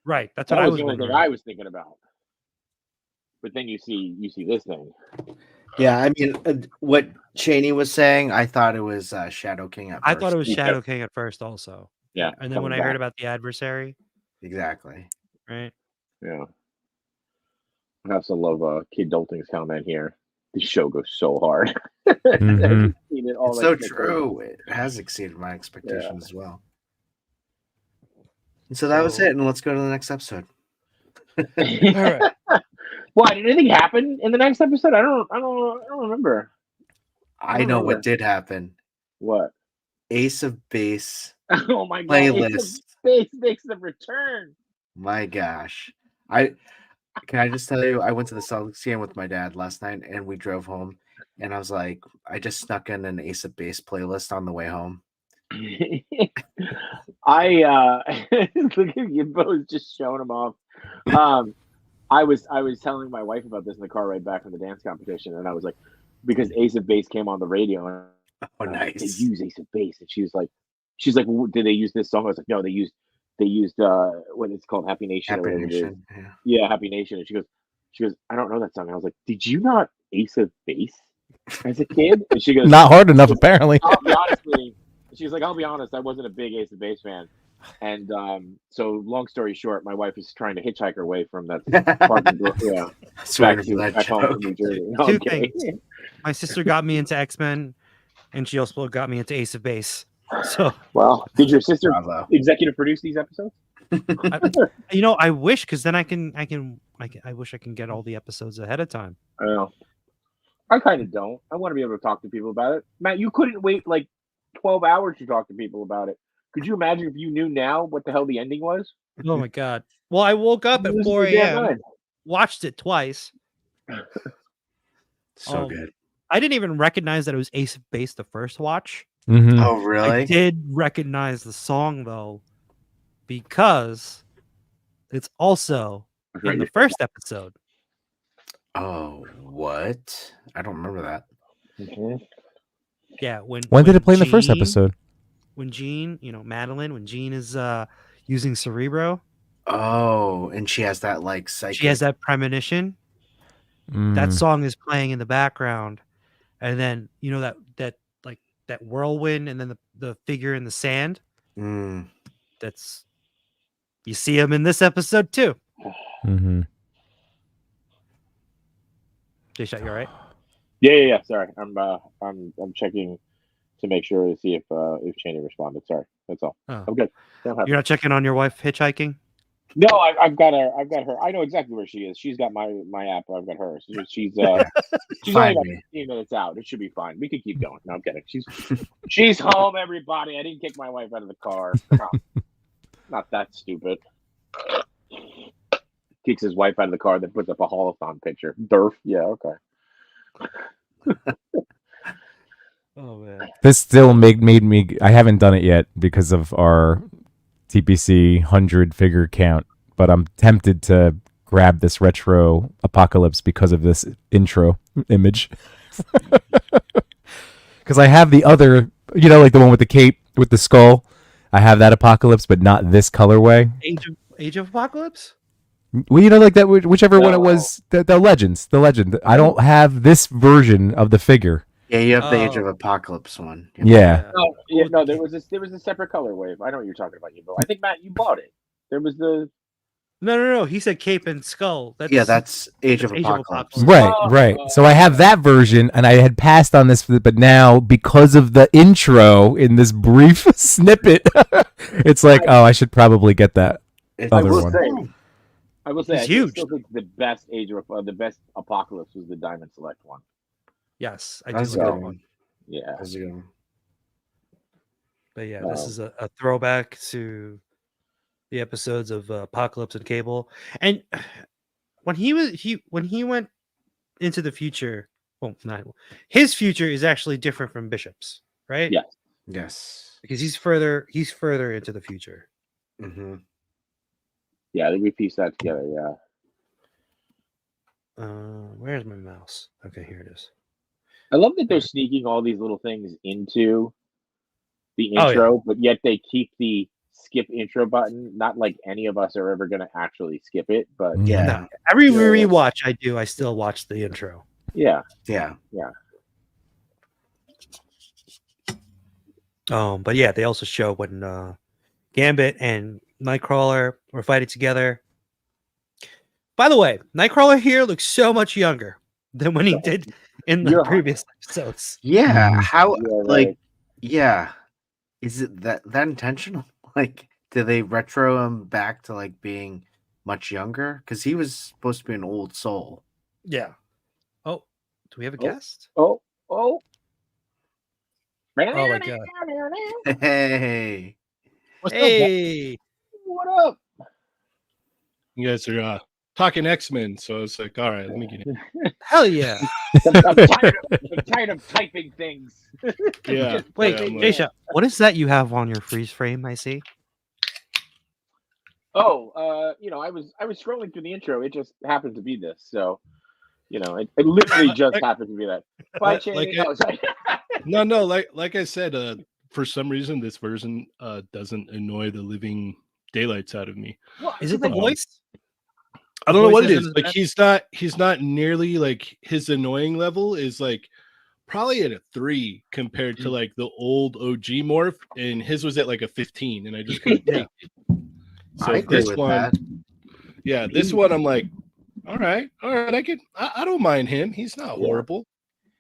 Right. That's That what I was was the only thing wondering. I was thinking about. But then you see this thing. Yeah, I mean, what Cheney was saying, I thought it was Shadow King at I first. thought it was Yeah. Shadow King at first, also. Yeah. And then when I coming heard back. about the adversary, Exactly. right? Yeah. I also love Kid Dolting's comment here. This show goes so hard. Mhm. It's so true. It has exceeded my expectations as well. And so that was So- it. And let's go to the next episode. All right. Why did anything happen in the next episode? I don't remember. I know what did happen. What? Ace of Base. Oh my god! Playlist. Space makes the return. My gosh. Can I just tell you, I went to the Celtics game with my dad last night and we drove home and I was like, I just snuck in an Ace of Base playlist on the way home. I look at you both just showing them off. I was telling my wife about this in the car right back from the dance competition, and I was like, because Ace of Base came on the radio, and Oh, they nice. use Ace of Base, and she's like, well, did they use this song? I was like, no, they used what it's called, Happy Nation. Happy or whatever it is. Nation. Yeah. Yeah, Happy Nation. And she goes, I don't know that song. And I was like, did you not Ace of Base? as a kid? And she goes, Not hard enough, apparently. I'll be honestly, she's like, I'll be honest, I wasn't a big Ace of Base fan. And so long story short, my wife is trying to hitchhike her way from that apartment, yeah, back home to New Jersey. No, Two I'm kidding. things. My sister got me into X-Men, and she also got me into Ace of Base. So, Well, did your sister Bravo. executive produce these episodes? I wish, because then I wish I can get all the episodes ahead of time. I don't know. I kind of don't. I want to be able to talk to people about it. Matt, you couldn't wait like 12 hours to talk to people about it. Could you imagine if you knew now what the hell the ending was? Oh my god! Well, I woke up at You lose 4 your damn a.m. mind. watched it twice. So Oh, good. I didn't even recognize that it was Ace of Base the first watch. Mhm. Oh I really? did recognize the song though, because it's also in the first episode. Oh what? I don't remember that. Mhm. Yeah, When did it play in the first Jean- episode? When Jean, Madeline, when Jean is using Cerebro, Oh, and she has that like psychic. she has that premonition. That Mm. song is playing in the background, and then that whirlwind, and then the figure in the sand. Mm. That's you see him in this episode too. Mhm. J-Shot, you all right? Yeah. Sorry, I'm checking to make sure to see if Cheney responded. Sorry, that's all. Oh. I'm good. Don't have You're not checking on your wife hitchhiking? No, I've got her. I know exactly where she is. She's got my app. I've got her. She's only Find about me. 15 minutes out. It should be fine. We can keep going. No, I'm kidding. She's home. Everybody. I didn't kick my wife out of the car. Not that stupid. Kicks his wife out of the car, then puts up a Holothon picture. Durf. Yeah. Okay. Oh man. This still made me. I haven't done it yet because of our TPC 100 figure count, but I'm tempted to grab this retro Apocalypse because of this intro image. Because I have the other, like the one with the cape with the skull. I have that Apocalypse, but not this colorway. Age of Apocalypse? Well, like that, whichever one it No. was, the legend. I don't have this version of the figure. Yeah, you have the Age Oh. of Apocalypse one. Yeah. No, there was a separate color wave. I know what you're talking about, Yubo. I think Matt, you bought it. There was the No. He said cape and skull. That's Age of Age of Apocalypse. Apocalypse. Right, Oh, right. oh, So I have that version, and I had passed on this, but now because of the intro in this brief snippet, it's like, oh, I should probably get that. It's- Other will one. say, I will say, It's I huge. still think the best the best Apocalypse was the Diamond Select one. Yes, I That's do a like good that one. Yeah. That's a good one. But yeah, this is a throwback to the episodes of Apocalypse and Cable. And when he went into the future, well, not his future is actually different from Bishop's, right? Yeah. Yes. Because he's further into the future. Mm-hmm. Yeah, we pieced that together. Yeah. Where's my mouse? Okay, here it is. I love that they're sneaking all these little things into the Oh, yeah. intro, but yet they keep the skip intro button. Not like any of us are ever going to actually skip it, but Yeah. No, every Yeah, yeah. rewatch I do, I still watch the intro. yeah. Yeah. But yeah, they also show when Gambit and Nightcrawler were fighting together. By the way, Nightcrawler here looks so much younger than when he did in the You're- previous episodes. Yeah. Mhm. How Yeah, like right. yeah. Is it that intentional? Like, do they retro him back to like being much younger? Because he was supposed to be an old soul. Yeah. Oh, do we have a Oh. guest? Oh. Oh my god. Hey. What's up, guys? Hey. What up? You guys are talking X-Men, so it's like, all right, let me get in. Hell yeah. I'm tired of typing things. Yeah. Wait, yeah, I'm like, Jaysha, what is that you have on your freeze frame? I see. Oh, I was scrolling through the intro. It just happened to be this. So, it literally just happened to be that. Bye, Like- Cheney. like No, sorry. no, like I said, for some reason this version doesn't annoy the living daylights out of me. Is it the Um, voice? I don't know voice what it isn't is. as Like bad? he's not nearly like his annoying level is like probably at a 3 compared to like the old OG morph, and his was at like a 15, and I just couldn't Yeah. take it. So I agree this with one, that. yeah, this one I'm like, all right, I don't mind him. He's not Yeah. horrible.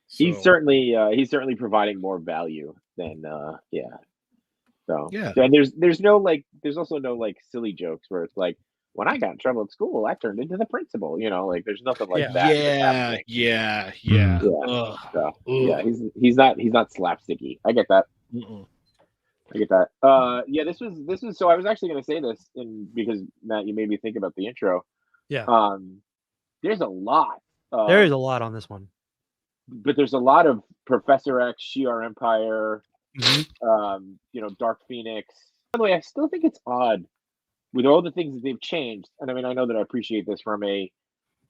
He's So, certainly providing more value than yeah. So Yeah. and there's also no like silly jokes where it's like when I got in trouble at school I turned into the principal, you know, like there's nothing like Yeah. that. that's yeah, happening. yeah. Yeah. Ugh, So yeah, ugh. he's not slapsticky. I get that. Mm-mm. I get that. Yeah, this was so I was actually gonna say this because Matt, you made me think about the intro. Yeah. There's a lot. There is a lot on this one. But there's a lot of Professor X, Shi'ar Empire, Mhm. you know, Dark Phoenix. By the way, I still think it's odd with all the things that they've changed. And I mean, I know that I appreciate this from a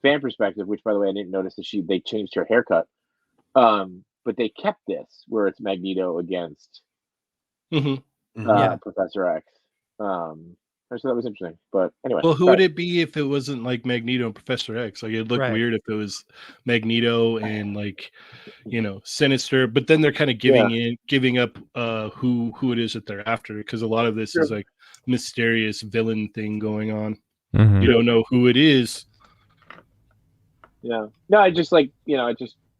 fan perspective, which by the way, I didn't notice that they changed her haircut. But they kept this where it's Magneto against Mhm. Yeah. Professor X. I thought that was interesting. But anyway, Well, who sorry. would it be if it wasn't like Magneto and Professor X? Like it'd look Right. weird if it was Magneto and like, you know, Sinister. But then they're kind of giving up who it is that they're after, because a lot of this is Sure. like mysterious villain thing going on. Mhm. You don't know who it is. Yeah. No, I just like, you know,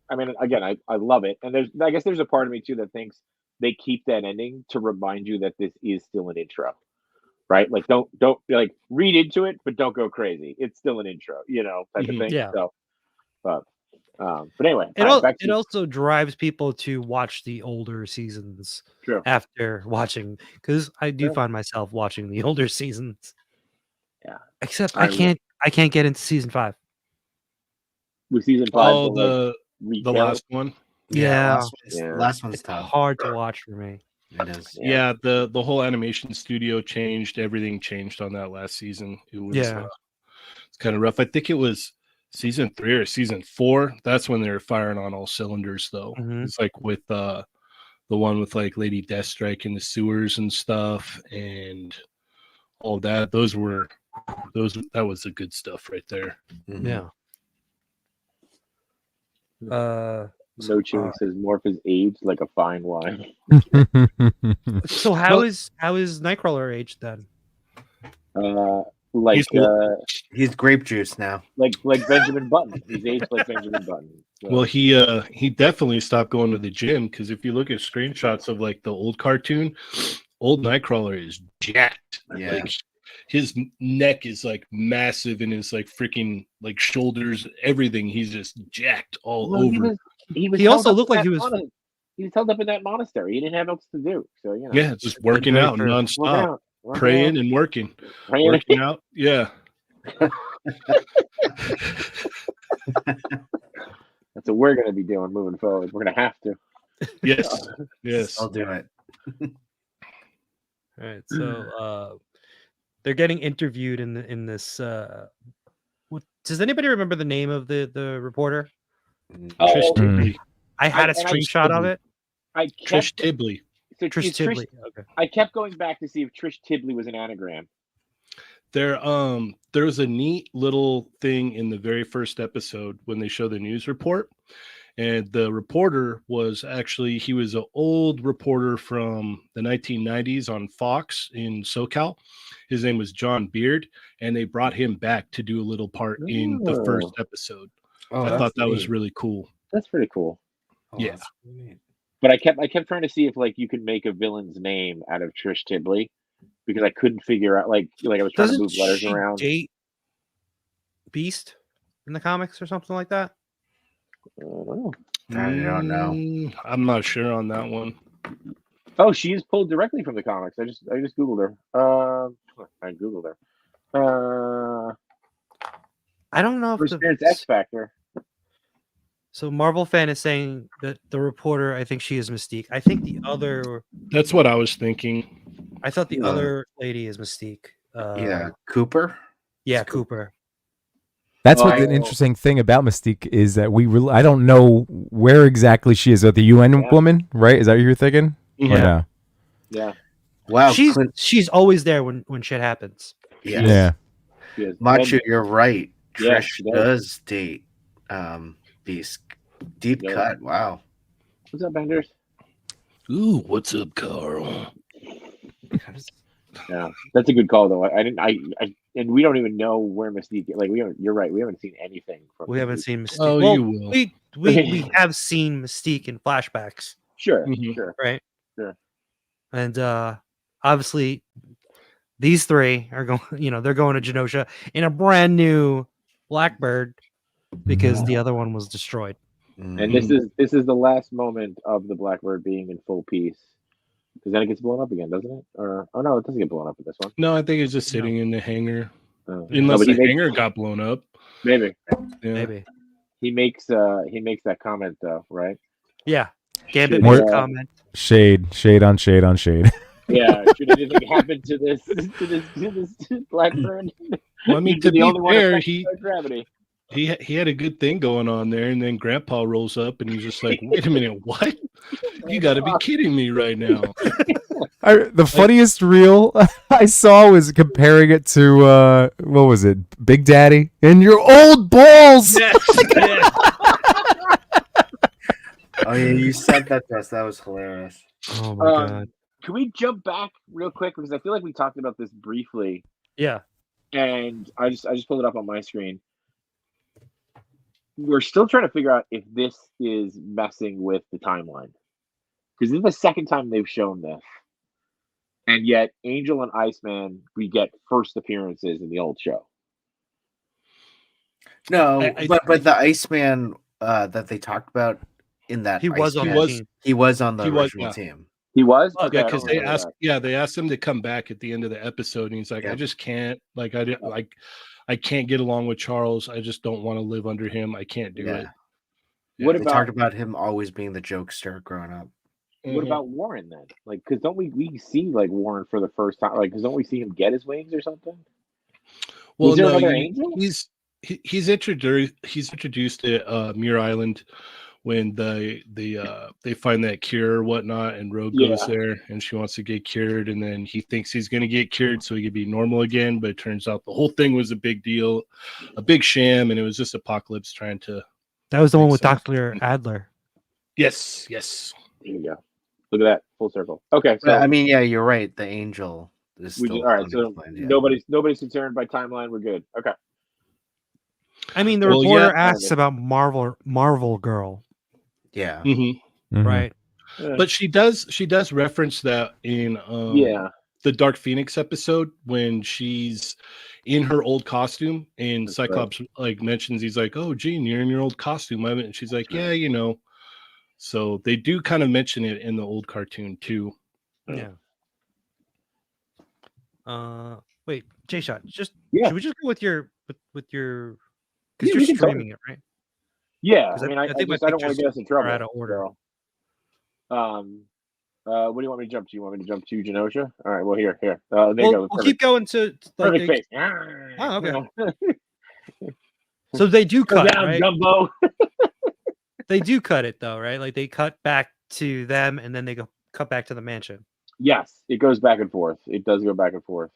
I mean, again, I love it. And I guess there's a part of me too that thinks they keep that ending to remind you that this is still an intro, right? Like, don't like read into it, but don't go crazy. It's still an intro, you know, type of Mhm. thing. Yeah. So, but anyway, It, all right, al- back to it also drives people to watch the older seasons True. after watching, because I do Sure. find myself watching the older seasons. Yeah. Except I I can't get into season 5. with season 5. Oh, the the last one. Yeah. Last one's It's tough. hard to watch for me. It is. Yeah, the whole animation studio changed. Everything changed on that last season. It was Yeah. it's kind of rough. I think it was season 3 or season 4. That's when they were firing on all cylinders, though. Mhm. It's like with the one with like Lady Deathstrike in the sewers and stuff, and all that. That was the good stuff right there. Mhm. Yeah. No Tune says Morph is aged like a fine wine. So how is Nightcrawler aged then? Like He's grape juice now. like Benjamin Button. He's aged like Benjamin Button. So, Well, he definitely stopped going to the gym, because if you look at screenshots of like the old cartoon, old Nightcrawler is jacked. Yeah. Like his neck is like massive, and his like freaking like shoulders, everything. He's just jacked all well, over. he He held also up looked in like that he was- he was held up in that monastery. He didn't have else to do. So you know. Yeah, just working very out true. Working nonstop, out, working praying out, and working, praying. working out. Yeah. That's what we're gonna be doing moving forward. We're gonna have to. Yes. Yes. I'll do it. All right. So they're getting interviewed in this does anybody remember the name of the reporter? Trish Oh, Tibley. I had a and I- screenshot of it. I Trish kept Tibley. so Trish is Tibley. Okay. I kept going back to see if Trish Tibley was an anagram. There was a neat little thing in the very first episode when they show the news report, and the reporter was actually, he was an old reporter from the 1990s on Fox in SoCal. His name was John Beard, and they brought him back to do a little part in the first Oh. episode. Oh, I that's thought that was neat. really cool. That's pretty cool. Oh, Yeah. that's really neat. But I kept trying to see if like you could make a villain's name out of Trish Tibley because I couldn't figure out like I was trying to Doesn't move letters she around. date Beast in the comics or something like that? I don't know. I don't know. I'm not sure on that one. Oh, she is pulled directly from the comics. I just googled her. I googled her. I don't know if First appearance X Factor. So Marvel Fan is saying that the reporter, I think she is Mystique. I think the other, That's what I was thinking. I thought the Yeah. other lady is Mystique. Yeah, Cooper. Yeah, Cooper. That's what an Oh. interesting thing about Mystique is that I don't know where exactly she is. The UN Yeah. woman, right? Is that what you're thinking? Or Yeah. no? Yeah. Wow, She's always there when shit happens. yeah. Yeah. She is. Machu, you're right. Yeah, Trish she does. does date Beast. Deep Yeah. cut. Wow. What's up, Benders? Ooh, what's up, Carl? Yeah, that's a good call though. I didn't. And we don't even know where Mystique. Like we haven't. You're right. We haven't seen anything from. We haven't Mystique. seen Mystique. Oh, well, you will. we have seen Mystique in flashbacks, Sure, Mhm. sure. right? Sure. And obviously, these three are going. They're going to Genosha in a brand new Blackbird because the other one was destroyed. And this is the last moment of the Blackbird being in full peace. Because then it gets blown up again, doesn't it? Or oh no, it doesn't get blown up in this one. No, I think it's just sitting in the hangar. No, Unless but the he makes- hangar got blown up. maybe Yeah. Maybe. he makes that comment though, right? Yeah. Gambit Should, made a uh, comment. Shade on shade on shade. Yeah. Should anything happen to this Blackbird? Well, I mean, You'd to be be the only one fair, affected by gravity. he had a good thing going on there, and then Grandpa rolls up, and he's just like, "Wait a minute, what? You got to be kidding me right now!" The funniest reel I saw was comparing it to what was it, Big Daddy and your old balls. Yeah. Oh yeah, you sent that to us. That was hilarious. Oh my god. Can we jump back real quick because I feel like we talked about this briefly, Yeah. and I just pulled it up on my screen. We're still trying to figure out if this is messing with the timeline because this is the second time they've shown this, and yet Angel and Iceman we get first appearances in the old show. No, I but the Iceman that they talked about in that He was on Iceman, the was- team. he was on the He was, original yeah. team. He was Oh, okay. Yeah, I because don't they remember asked. that. Yeah, they asked him to come back at the end of the episode, and he's like, Yeah. "I just can't. Like, I didn't like. I can't get along with Charles. I just don't want to live under him. I can't do it." What They about talked about him always being the jokester growing up. what Mhm. about Warren then? Like, because don't we see like Warren for the first time? Like, because don't we see him get his wings or something? Well, Was there no, another angel? he's introduced to Muir Island when they find that cure or whatnot, and Rogue goes Yeah. there, and she wants to get cured, and then he thinks he's going to get cured so he could be normal again, but it turns out the whole thing was a big deal, a big sham, and it was just Apocalypse trying to. That was the one Makes with sense. Dr. Adler. Yes. There you go. Look at that full circle. Okay, so But I mean, yeah, you're right. The angel is we still all right. So unexplained, yeah. nobody's concerned by timeline. We're good. Okay. I mean, the Well, reporter yeah, asks about Marvel Girl, Yeah. Mhm. Mhm. right? But she does reference that in Yeah. the Dark Phoenix episode when she's in her old costume and That's right. Cyclops like mentions, he's like, "Oh, Jean, you're in your old costume." And she's like, "Yeah, you know." So they do kind of mention it in the old cartoon too. Yeah. Wait, J Shot, Yeah. should we just go with your with your Yeah, because we you're can talk. streaming it, right? Yeah. 'Cause I I- mean, I I think my don't want to pictures get us in are trouble. out of order. So, what do you want me to jump to? You want me to jump to Genosha? All right. Well, here. There you go. We'll keep going to like Perfect they, face. Oh, okay. Yeah. so they do Go cut, down, right? Dumbo. They do cut it though, right? Like they cut back to them and then they go cut back to the mansion. Yes, it goes back and forth. It does go back and forth.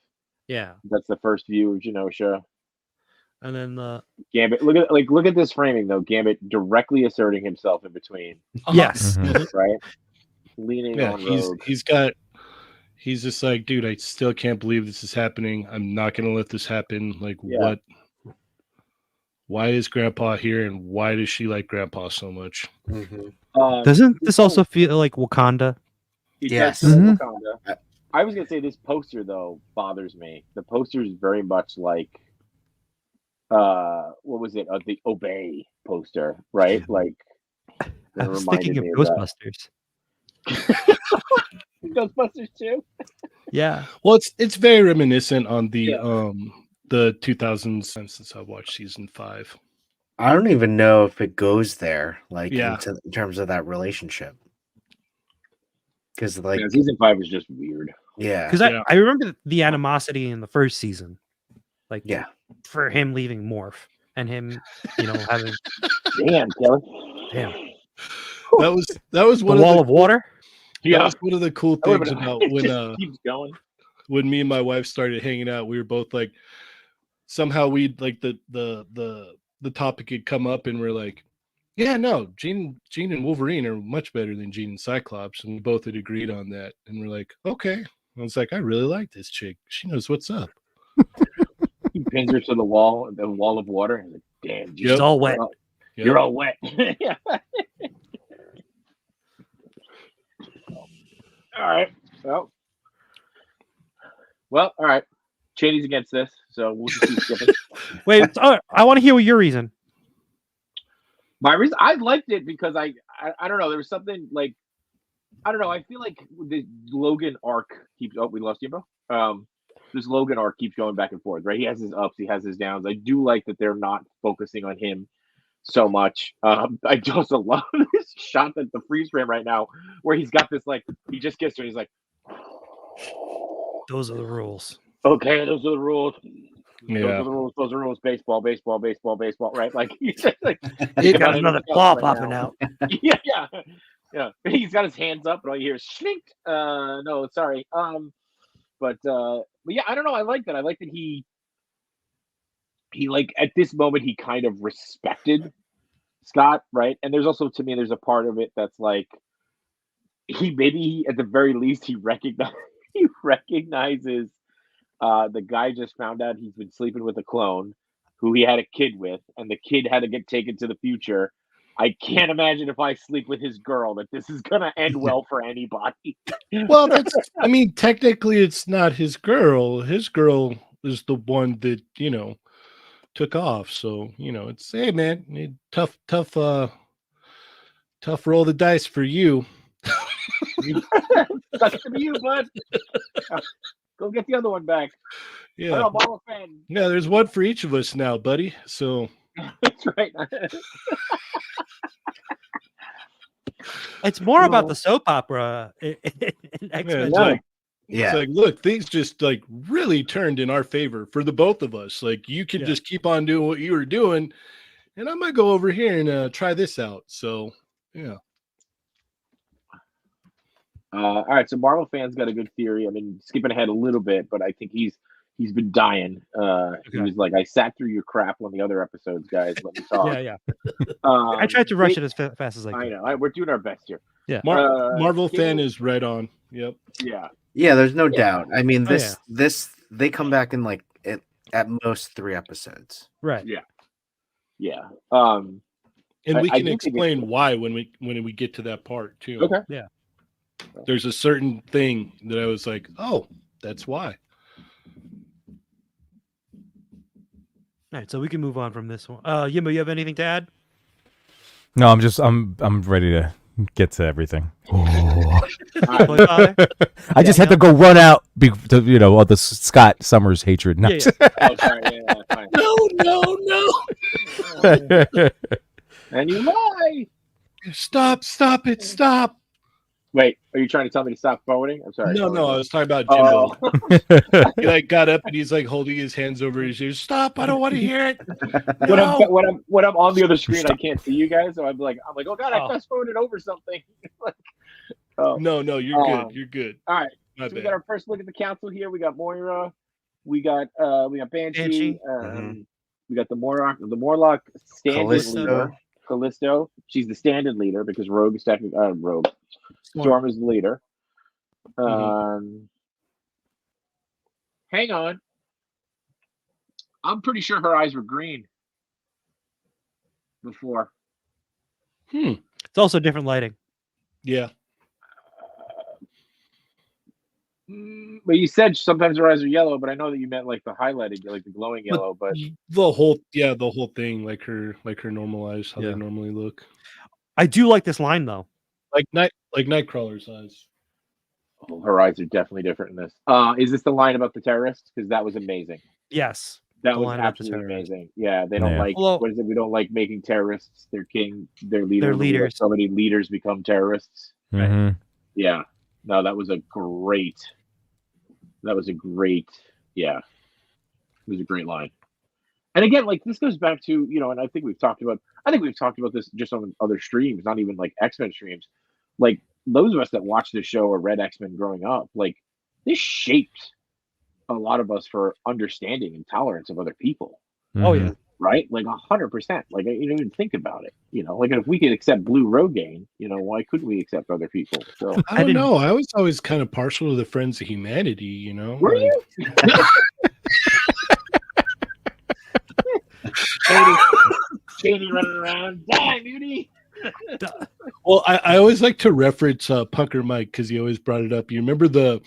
Yeah. That's the first view of Genosha. And then Gambit. Look at this framing though. Gambit directly asserting himself in between, yes. Mhm. right? Leaning Yeah, on Rogue. he's just like, dude, I still can't believe this is happening. I'm not gonna let this happen. Like, Yeah. what? Why is Grandpa here, and why does she like Grandpa so much? Mhm. Doesn't this also feel like Wakanda? It Yes. does feel like Mhm. Wakanda. I was gonna say this poster though bothers me. The poster is very much like, what was it? The Obey poster, right? Like, I it was reminded thinking of me of that. Ghostbusters. Ghostbusters too. Yeah. Well, it's very reminiscent on Yeah. the 2000s since I watched season 5. I don't even know if it goes there, like Yeah. in terms of that relationship. Because like, Yeah, season 5 is just weird. yeah, Because Yeah. I remember the animosity in the first season. Like yeah. for him leaving Morph and him, having Damn, Kelly. damn That was the one wall of of water. that was one of the cool That would've things been- about it when just keeps going. when me and my wife started hanging out. We were both like, somehow we'd like the topic had come up, and we're like, Yeah, no, Jean and Wolverine are much better than Jean and Cyclops, and we both had agreed on that. And we're like, okay. I was like, I really like this chick. She knows what's up. He pins her to the wall of water. And like, damn, She's all wet. You're all wet. Yeah. All right. Well, all right. Cheney's against this, so we'll just keep skipping. Wait, I want to hear your reason. My reason, I liked it because I don't know. There was something like, I don't know. I feel like the Logan arc keeps. Oh, we lost you, bro. This Logan arc keeps going back and forth, right? He has his ups, he has his downs. I do like that they're not focusing on him so much. I also love this shot that the freeze frame right now, where he's got this like he just gets to it. He's like, Those are the rules. okay, those are the rules. Yeah. Those are the rules. Those are rules. Baseball, baseball, baseball, baseball. Right? Like he's just like He got another claw popping out. Yeah. He's got his hands up, and all you hear is slink. No, sorry. But yeah, I don't know. I like that. I like that he like at this moment he kind of respected Scott, right? And there's also to me there's a part of it that's like he at the very least he recognizes the guy just found out he's been sleeping with a clone who he had a kid with, and the kid had to get taken to the future. I can't imagine if I sleep with his girl that this is gonna end well for anybody. Well, I mean, technically it's not his girl. His girl is the one that, took off. So, it's, hey man, tough roll the dice for you. Sucks to be you, bud. Go get the other one back. Yeah. Oh, Marvel fan. Yeah, there's one for each of us now, buddy. So That's right. It's more about the soap opera in X-Men. It's like, look, things just like really turned in our favor for the both of us. Like you can just keep on doing what you were doing, and I might go over here and try this out. So yeah. All right, so Marvel fans got a good theory. I mean, skipping ahead a little bit, but I think he's been dying. He was like, I sat through your crap on the other episodes, guys. Let me talk. Yeah. I tried to rush it as fast as I could. I know. We're doing our best here. Yeah. Marvel fan is right on. Yep. Yeah. Yeah, there's no doubt. I mean, this they come back in like at most 3 episodes. Right. Yeah. And we I can do explain why when we get to that part too. Okay. Yeah. There's a certain thing that I was like, oh, that's why. All right, so we can move on from this one. Yimbo, you have anything to add? No, I'm ready to get to everything. Holy Father? I just had to go run out, all the Scott Summers hatred. No. Yeah. Oh, sorry. Yeah, fine. No. And you lie. Stop it. Wait, are you trying to tell me to stop forwarding? I'm sorry. No, I was talking about Oh. Jimbo. He like got up and he's like holding his hands over his ears. Stop! I don't want to hear it. When I'm on the other screen, I can't see you guys, so I'm like, oh god, I fast forwarded over something. No, you're good. You're good. All right, My so we bad. got our first look at the council here. We got Moira, we got Banshee. We got the Morlock standard leader, Callisto. She's the standard leader because Rogue is technically Rogue. Storm is the leader. Hang on. I'm pretty sure her eyes were green before. It's also different lighting. Yeah. But you said sometimes her eyes are yellow, but I know that you meant like the highlighted, like the glowing yellow. But the whole thing, like her normal eyes, how they normally look. I do like this line though. Like Nightcrawler's eyes. oh, her eyes are definitely different in this. Is this the line about the terrorists? Because that was amazing. Yes. That The was line about the absolutely terrorists. amazing. Yeah, they don't like Although- what is it? We don't like making terrorists their king, their leader. Their leaders. So many leaders become terrorists. Mhm. Yeah. No, that was a great. Yeah, it was a great line. And again, like this goes back to, and I think we've talked about this just on other streams, not even like X-Men streams. Like those of us that watched this show or read X-Men growing up, like this shaped a lot of us for understanding and tolerance of other people. Oh yeah. right? Like 100%. Like you don't even think about it. Like if we could accept Blue Rogaine, why couldn't we accept other people? So I don't know. I was always kind of partial to the Friends of Humanity. were Like, you? Shady running around, die, beauty. well, I always like to reference Punker Mike because he always brought it up. You remember the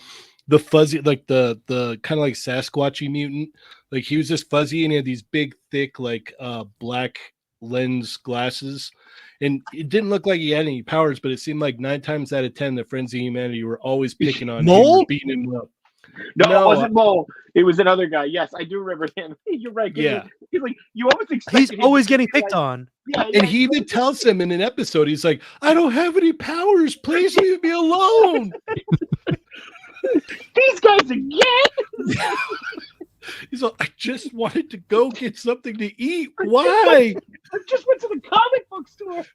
fuzzy, like the kind of like Sasquatchy mutant? Like he was just fuzzy and he had these big, thick, like black lens glasses. And it didn't look like he had any powers, but it seemed like 9 times out of 10, the Friends of Humanity were always picking on him, Mole? or beating him up. No, No, it wasn't Mole. It was another guy. Yes, I do remember him. You're right. Yeah. He's like, you almost expect He's always getting picked on. Yeah, And he even tells him in an episode, he's like, I don't have any powers. Please leave me alone. these guys again. He's like, I just wanted to go get something to eat. Why? I just went to the comic book store.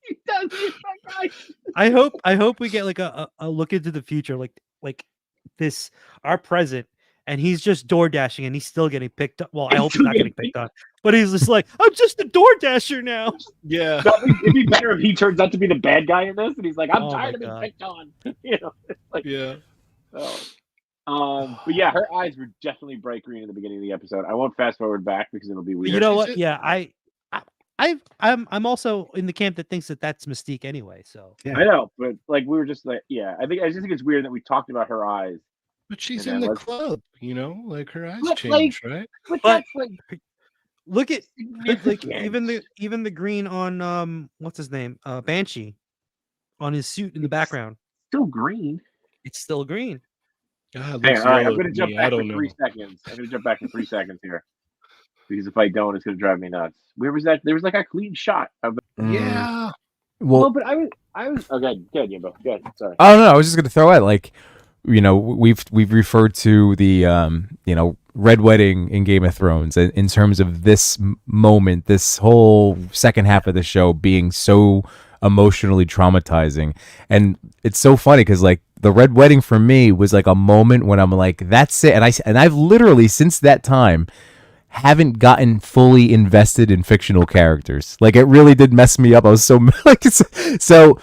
He does. He's that guy. I hope we get like a look into the future, like this our present, and he's just door dashing and he's still getting picked up. Well, I hope he's not getting picked on, but he's just like, I'm just a door dasher now. Yeah. It'd be better if he turns out to be the bad guy in this, and he's like, I'm Oh tired of my being God. picked on. It's like, Yeah. but yeah, her eyes were definitely bright green at the beginning of the episode. I won't fast forward back because it'll be weird. You know Is what? it- Yeah, I'm also in the camp that thinks that that's Mystique anyway. So I know, but like we were just like, yeah, I just think it's weird that we talked about her eyes. But she's Yeah, in the let's- club, like her eyes But, change, right? But, But- that's like look at like significant. even the green on what's his name Banshee on his suit in the background. still green. It's still green. Ah, it Hey, looks all right, I'm yellow gonna to jump me. back I for don't know. 3 seconds. I'm gonna jump back for 3 seconds here because if I don't, it's gonna drive me nuts. Where was that? There was like a clean shot of. Yeah. Well, Well, but I was okay. Good, Yimbo. Good. Sorry. oh no, I was just gonna throw out like, we've referred to the Red Wedding in Game of Thrones in terms of this moment, this whole second half of the show being so emotionally traumatizing, and it's so funny because like the Red Wedding for me was like a moment when I'm like, that's it, and I've literally since that time haven't gotten fully invested in fictional characters. Like it really did mess me up. I was so like so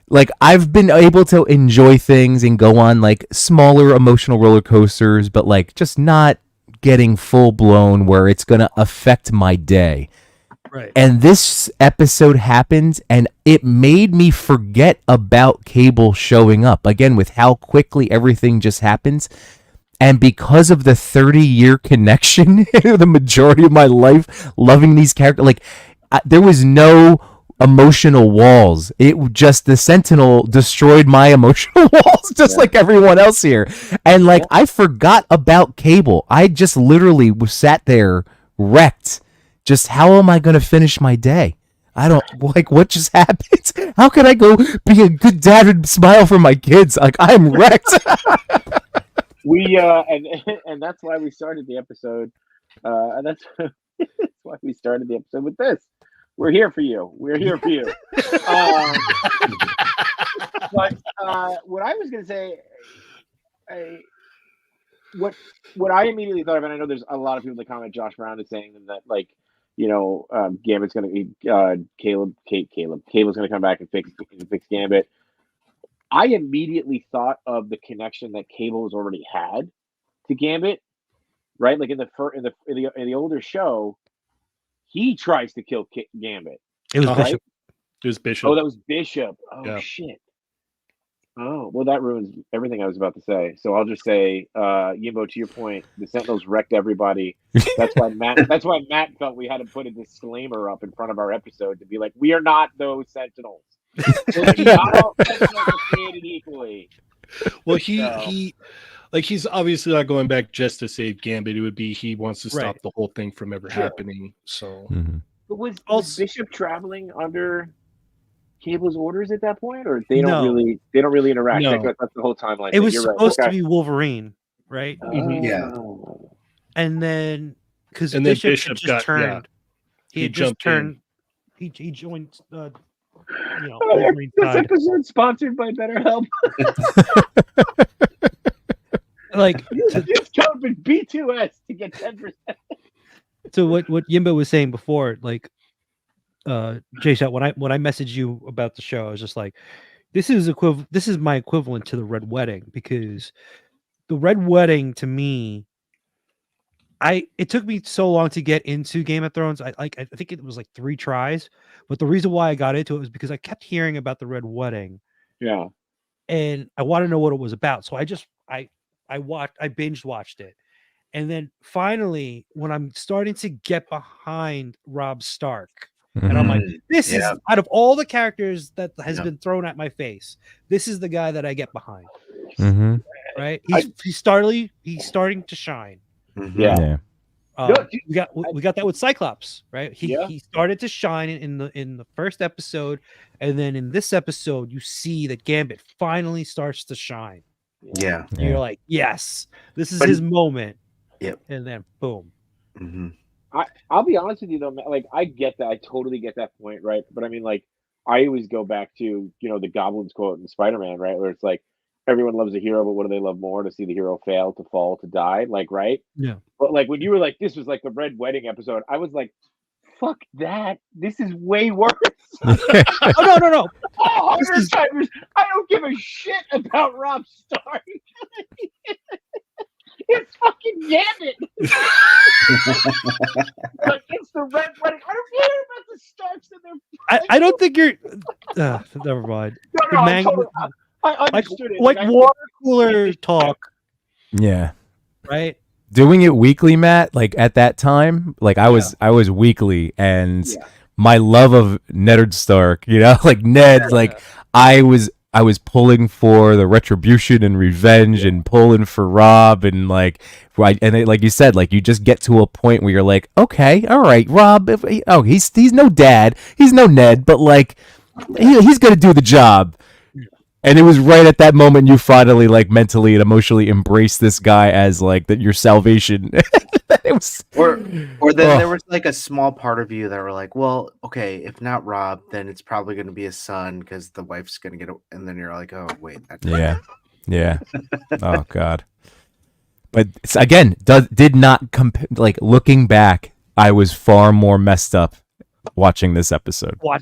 like I've been able to enjoy things and go on like smaller emotional roller coasters, but like just not getting full blown where it's going to affect my day. Right. And this episode happened and it made me forget about Cable showing up again with how quickly everything just happens. And because of the 30-year connection, the majority of my life loving these characters, like there was no emotional walls. It just, the Sentinel destroyed my emotional walls, just like everyone else here. And like I forgot about Cable. I just literally was sat there wrecked. Just how am I going to finish my day? I don't like what just happened. How can I go be a good dad and smile for my kids? Like I'm wrecked. We and that's why we started the episode. And that's why we started the episode with this. We're here for you. We're here for you. But what I was gonna say, what I immediately thought of, and I know there's a lot of people in the comment. Josh Brown is saying that like, Gambit's gonna be Cable's gonna come back and fix Gambit. I immediately thought of the connection that Cable has already had to Gambit, right? Like in the older show, he tries to kill Gambit. It was Uh-huh. Bishop. It was Bishop. Oh, that was Bishop. Oh Yeah. shit. Oh well, that ruins everything I was about to say. So I'll just say, Yimbo, to your point, the Sentinels wrecked everybody. That's why Matt felt we had to put a disclaimer up in front of our episode to be like, we are not those Sentinels. Not all Sentinels are created equally. Well, So- he's obviously not going back just to save Gambit. It would be he wants to stop Right. the whole thing from ever Sure. happening. So Mhm. But was Also- Bishop traveling under Cable's orders at that point, or they don't No. really interact? No. That's the whole timeline. It was You're right. supposed to Okay. be Wolverine, right? Mhm. Yeah. Oh. And then because And then Bishop, had Bishop just got- turned, yeah. he He had just jumped in. turned. He joined. Oh, Wolverine's this side. episode sponsored by BetterHelp. like Use code B2S to get 10%. so what Yimba was saying before, like Jay-Shot, when I messaged you about the show, I was just like, this is my equivalent to the Red Wedding, because the Red Wedding to me, it took me so long to get into Game of Thrones. I think it was like 3 tries, but the reason why I got into it was because I kept hearing about the Red Wedding. Yeah. And I want to know what it was about. So I binge watched it. And then finally, when I'm starting to get behind Robb Stark, and I'm like, this is out of all the characters that has been thrown at my face, this is the guy that I get behind. Mhm. Right? He's starting to shine. Yeah. We got that with Cyclops, right? He started to shine in the first episode, and then in this episode, you see that Gambit finally starts to shine. Yeah. You're like, yes, this is his moment. Yep. And then boom. Mm-hmm. I'll be honest with you though, like I get that, I totally get that point, right? But I mean, like I always go back to the Goblin's quote in Spider-Man, right, where it's like everyone loves a hero, but what do they love more? To see the hero fail, to fall, to die, like, right? Yeah. But like when you were like, this was like the Red Wedding episode, I was like, fuck that. This is way worse. Oh no. 100 times. I don't give a shit about Robb Stark. It's fucking Gambit. Like it's the Red Wedding. I don't care about the Starks and their. I don't think you're. Never mind. No, I understood it. Like water cooler talk. Yeah. Right. Doing it weekly, Matt, like at that time, like I was weekly, and my love of Ned Stark, like Ned, I was pulling for the retribution and revenge and pulling for Robb, and like you said, like you just get to a point where you're like, okay, all right, Robb, he's no dad, he's no Ned, but like he's gonna do the job. And it was right at that moment you finally like mentally and emotionally embrace this guy as like your salvation. It was... Or then there was like a small part of you that were like, well, okay, if not Robb, then it's probably going to be his son because the wife's going to get. And then you're like, oh wait, yeah. Oh God. But again, did not like looking back, I was far more messed up watching this episode. I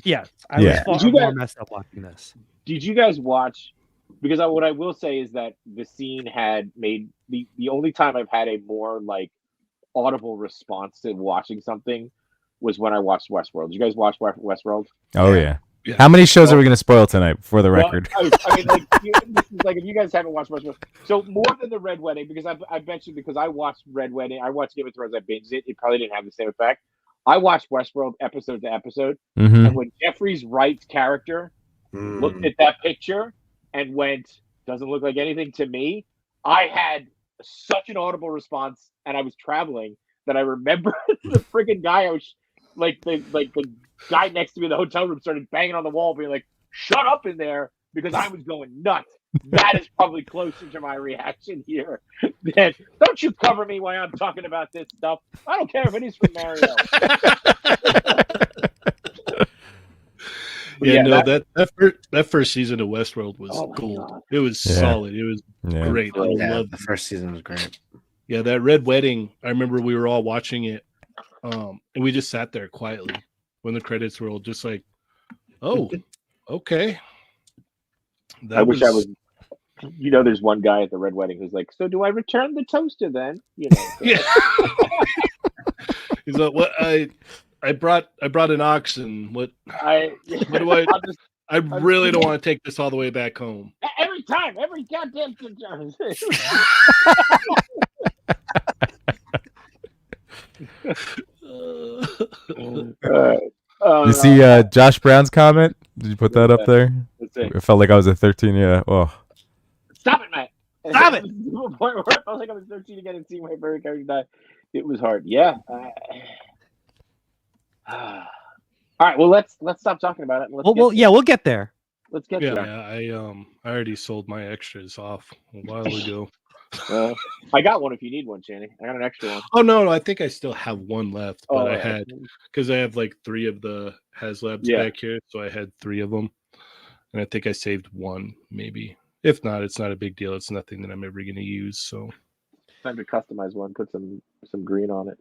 was far more messed up watching this. Did you guys watch? Because what I will say is that the scene had made the only time I've had a more like audible response to watching something was when I watched Westworld. Did you guys watch Westworld? Oh yeah. How many shows are we going to spoil tonight? For the record, I mean, like if you guys haven't watched Westworld, so more than the Red Wedding, because I bet you, because I watched Red Wedding, I watched Game of Thrones, I binged it. It probably didn't have the same effect. I watched Westworld episode to episode, and when Jeffrey Wright's character looked at that picture and went, doesn't look like anything to me, I had such an audible response, and I was traveling that I remember the freaking guy I was like the guy next to me in the hotel room started banging on the wall being like, shut up in there, because I was going nuts. That is probably closer to my reaction here. Than, don't you cover me while I'm talking about this stuff. I don't care if it is from Mario. That first season of Westworld was gold. God. It was solid. It was great. I loved the first season was great. Yeah, that Red Wedding. I remember we were all watching it, and we just sat there quietly when the credits rolled, just like, oh, okay. I wish I was. There's one guy at the Red Wedding who's like, so do I return the toaster then? Yeah. He's like, what? I brought an oxen. What do I really don't want to take this all the way back home. Every goddamn time. You see Josh Brown's comment? Did you put that up there? It felt like I was at 13. Yeah. Oh. Stop it, Matt. Stop it. To a point where I felt like I was 13 again and seeing my favorite character die. It was hard. Yeah. All right. Well, let's stop talking about it. We'll get there. Let's get there. Yeah, I already sold my extras off a while ago. I got one if you need one, Channing. I got an extra one. Oh no, I think I still have one left, but I had because I have like 3 of the HasLabs back here, so I had 3 of them, and I think I saved one maybe. If not, it's not a big deal. It's nothing that I'm ever going to use. So time to customize one. Put some green on it.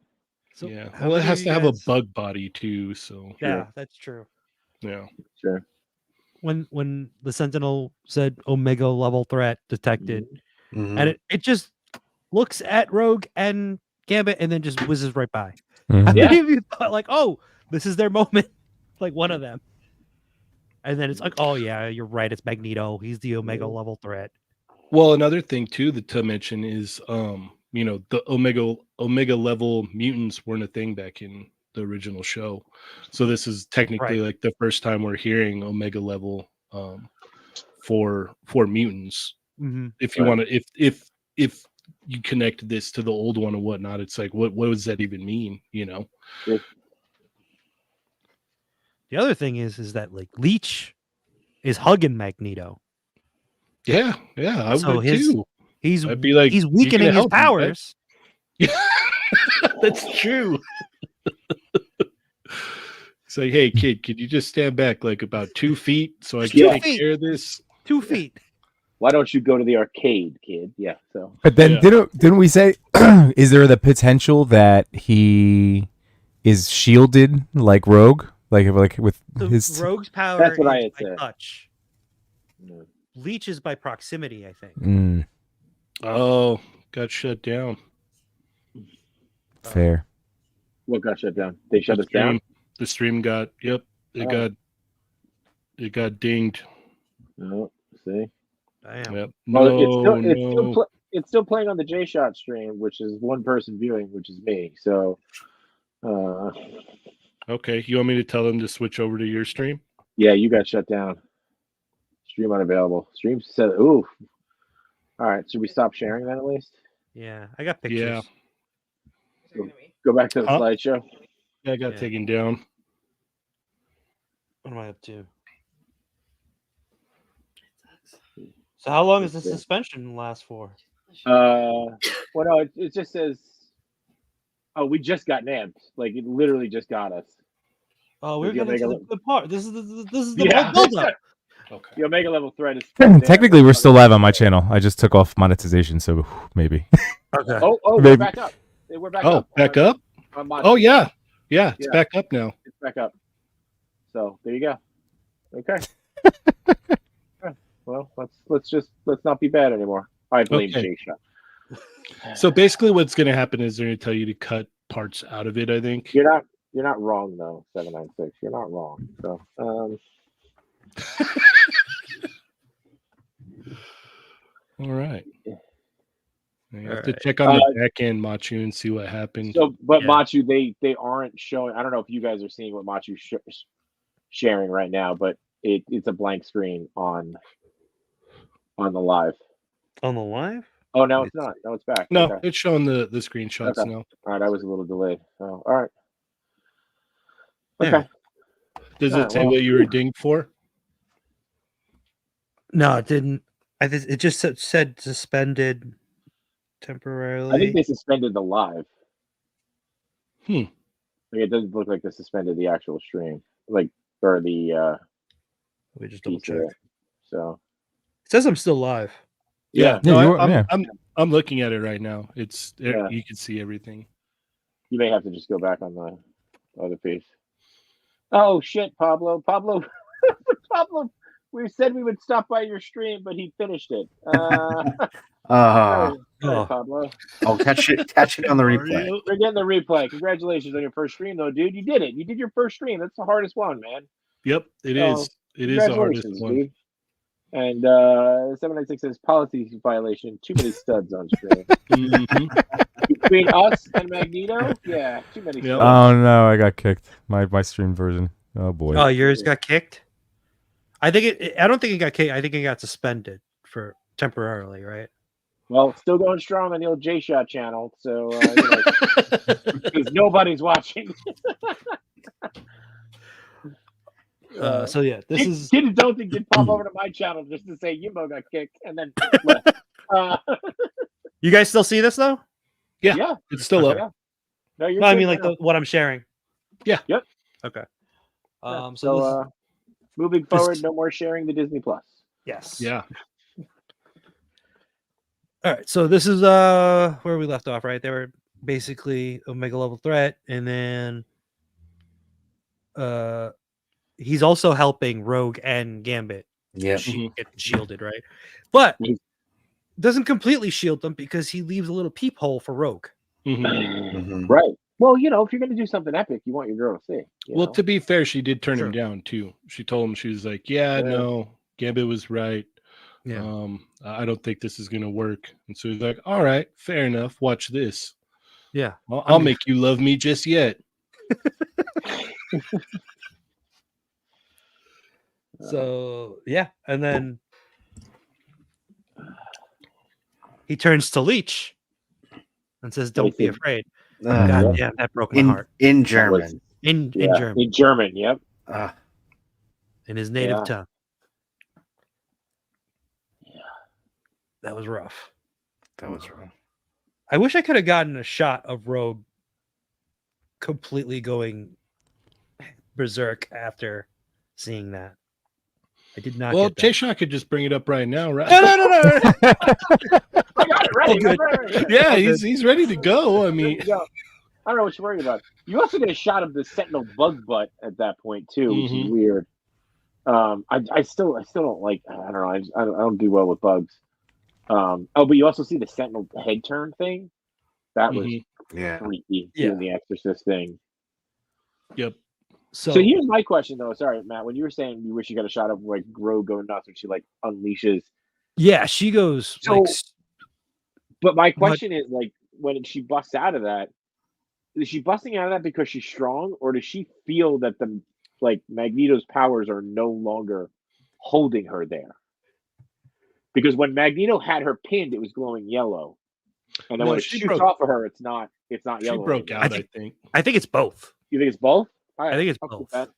So yeah. how Well, it many has of to you have a guys- bug body too. So Yeah, that's true. yeah. Sure. When the Sentinel said Omega level threat detected, Mhm. and it just looks at Rogue and Gambit and then just whizzes right by. Mhm. How Yeah. many of you thought like, oh, this is their moment? Like one of them. And then it's like, oh yeah, you're right. It's Magneto. He's the Omega level threat. Well, another thing too that to mention is the Omega level mutants weren't a thing back in the original show. So this is technically Right. like the first time we're hearing Omega level for mutants. Mm-hmm. If you Right. want to if you connect this to the old one and whatnot, it's like what does that even mean? The other thing is that like Leech is hugging Magneto. Yeah, I So would his- too. He's I'd be like, he's "You weakening gonna his help me, bud?" powers. That's true. Say, hey kid, could you just stand back like about 2 feet so I can Yeah. take care of this? 2 feet. Why don't you go to the arcade, kid? Yeah. So But then Yeah. didn't we say is there the potential that he is shielded like Rogue, like with The his Rogue's power That's what I is had by said. touch. no. Leech is by proximity, I think. Mm, Oh, got shut down. fair. What got shut down? They shut The us down. The stream got it Oh. got dinged. No. See. Damn. Yep. Well, No. it's still playing on the J Shot stream, which is one person viewing, which is me. So, Okay, you want me to tell them to switch over to your stream? yeah, you got shut down. Stream unavailable. Stream said, "Ooh." All right, should we stop sharing that at least? Yeah, I got pictures. Yeah. Go back to the Huh? slideshow. Yeah, I got Yeah. taken down. What am I up to? So how long does the suspension last for? Well, no, it just says, "Oh, we just got nabbed." Like it literally just got us. Oh, we're Does the getting to Omega the good part. This is the Yeah. whole build-up. Okay. The Omega level threat is Technically, we're still live on my channel. I just took off monetization, so maybe. Okay. Oh, we're Maybe. back up. We're back Oh, up. back on- up? on Mod- Oh yeah. Yeah, it's Yeah. back up now. It's back up. So there you go. Okay. Yeah, well, let's not be bad anymore. I blame Okay. J Shot. So basically what's gonna happen is they're gonna tell you to cut parts out of it, I think. You're not wrong though, 796. You're not wrong. So All right. Yeah. You have All to right. check on the back end, Machu, and see what happened. but Yeah. Machu, they aren't showing. I don't know if you guys are seeing what Machu's sharing right now, but it's a blank screen on the live. On the live? Oh, no, it's not. No, it's back. No, Okay. it's showing the screenshots Okay. now. All right, I was a little delayed. Oh, all right. Yeah. Okay. Does Alright, it say well- what you were dinged for? No, it didn't. It just said suspended I temporarily. think they suspended the live. Hmm. Like it doesn't look like they suspended the actual stream, like or the We just double piece check. there. So It says I'm still live. yeah, Yeah, No, you were- I'm, yeah. I'm looking at it right now. It's Yeah. you can see everything. you may have to just go back on the other piece. Oh shit, Pablo! Pablo! We said we would stop by your stream, but he finished it. Sorry, Oh. Pablo. I'll catch it on the replay. We're getting the replay. Congratulations on your first stream, though, dude. You did it. You did your first stream. That's the hardest one, man. Yep, it So, is. It is the hardest Congratulations, one. dude. And 796 says policy violation. Too many studs on stream. Mhm. Between us and Magneto, yeah, too many Yep. studs. Oh no, I got kicked. My stream version. Oh boy. Oh, yours got kicked? I don't think it got kicked. I think it got suspended for temporarily, right? Well, still going strong on the old J Shot channel, so because nobody's watching. So yeah, this is Kids don't think did pop over to my channel just to say Yimbo got kicked and then left. you guys still see this though? Yeah, It's still Okay. up. no, you're No, I good mean like now. what I'm sharing. Yeah. Yep. Okay. Yeah. So this is- Moving forward, no more sharing the Disney Plus. yes. Yeah. All right, so this is where we left off, right? They were basically Omega level threat, and then he's also helping Rogue and Gambit Yep. get shielded, right? But Mhm. doesn't completely shield them because he leaves a little peephole for Rogue. Mhm. Mhm. Right. Well, if you're gonna do something epic, you want your girl to see. Well, to be fair, she did turn him True. down too. She told him, she was like, "Yeah, Yeah. no, Gambit was right. Yeah. I don't think this is gonna work." And so he's like, "All right, fair enough. Watch this. Yeah. I'll make you love me just yet." So yeah, and then he turns to Leech and says, "Don't be Anything- afraid." Uh, God damn, that broke my heart. in That German. was- In yeah, German, in German. Yep. in his native Yeah. tongue. That was rough. That was wrong. I wish I could have gotten a shot of Rogue completely going berserk after seeing that. I did not. Well, get that. Jay Shaw could just bring it up right now, right? No. I got it ready. good. Right. Yeah, he's ready to go. I There mean, you go. I don't know what you're worried about. You also get a shot of the Sentinel bug butt at that point too, which is weird. I still don't like. I don't know. I don't do well with bugs. But you also see the Sentinel head turn thing. That was Yeah. freaky. Yeah. Doing the Exorcist thing. yep. So, So here's my question though. Sorry, Matt. When you were saying you wish you got a shot of like Rogue going nuts when she like unleashes. yeah, she goes So- like, But my question is like when she busts out of that, is she busting out of that because she's strong, or does she feel that the Magneto's powers are no longer holding her there? Because when Magneto had her pinned, it was glowing yellow, and then No, when it she shoots broke- off of her, it's not She yellow. broke anymore. out, I I think- think. I think it's both, You think it's both? All I think it's I'll keep both. that.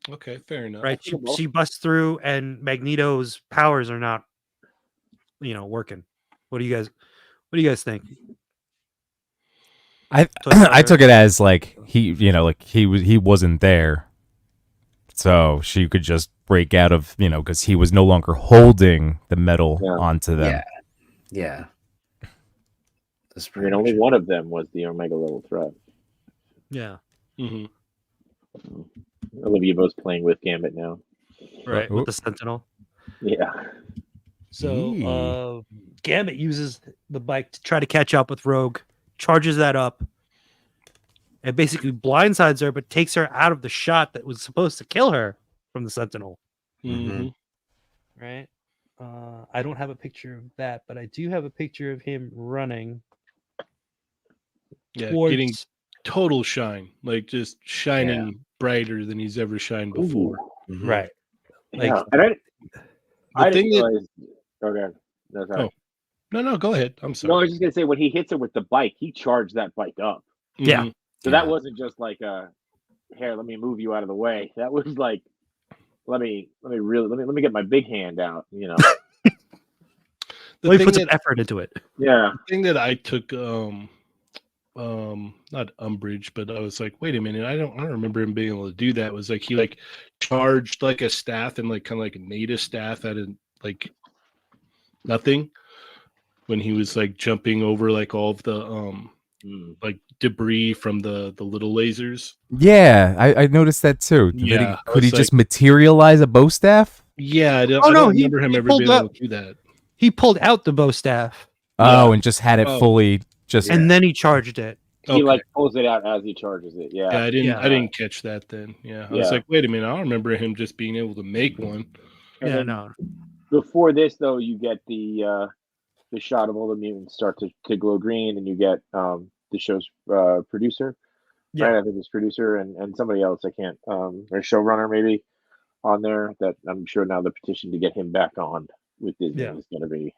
Okay, fair enough. right? think it's both. She busts through, and Magneto's powers are not, working. What do you guys think? I Toy took it as like he wasn't there, so she could just break out of because he was no longer holding the metal Yeah. onto them. Yeah. That's I pretty mean, only much it. one of them was the Omega level threat. Yeah, Mhm. Olivia Bo's playing with Gambit now. right. Ooh. With the Sentinel. Yeah. So Gambit uses the bike to try to catch up with Rogue, charges that up, and basically blindsides her, but takes her out of the shot that was supposed to kill her from the Sentinel. Mhm. Right. I don't have a picture of that, but I do have a picture of him running Yeah, towards. getting total shine, like just shining brighter than he's ever shined before. Mhm. Right. Like, Yeah. And I thing didn't that- realize. Okay. That's all right. No, go ahead. I'm sorry. No, I was just gonna say when he hits her with the bike, he charged that bike up. Yeah. Mhm. So that wasn't just like here, let me move you out of the way. That was like, let me get my big hand out. The Well, he thing puts some that, effort into it. Yeah. thing that I took not umbrage, but I was like, wait a minute, I don't remember him being able to do that. Was like he like charged like a staff and like kind of like made a staff out of like nothing when he was like jumping over like all of the like debris from the little lasers. Yeah, I noticed that too. Yeah, I Could he was just materialize a bow staff? Yeah, I Oh, don't no, he- remember him he ever pulled being able up- to do that. He pulled out the bow staff Oh, Yeah. and just had it Oh. fully just. and then he charged it. He like pulls it out as he charges it. Yeah, Yeah. I didn't. Yeah. I didn't catch that then. Yeah, I was Yeah. like, wait a minute. I don't remember him just being able to make one. And Yeah, then no. Before this, though, you get the shot of all the mutants start to glow green, and you get the show's producer. Yeah. Right? I think it's producer and somebody else. I can't. Or showrunner maybe on there. That I'm sure now the petition to get him back on with Disney Yeah. is going to be.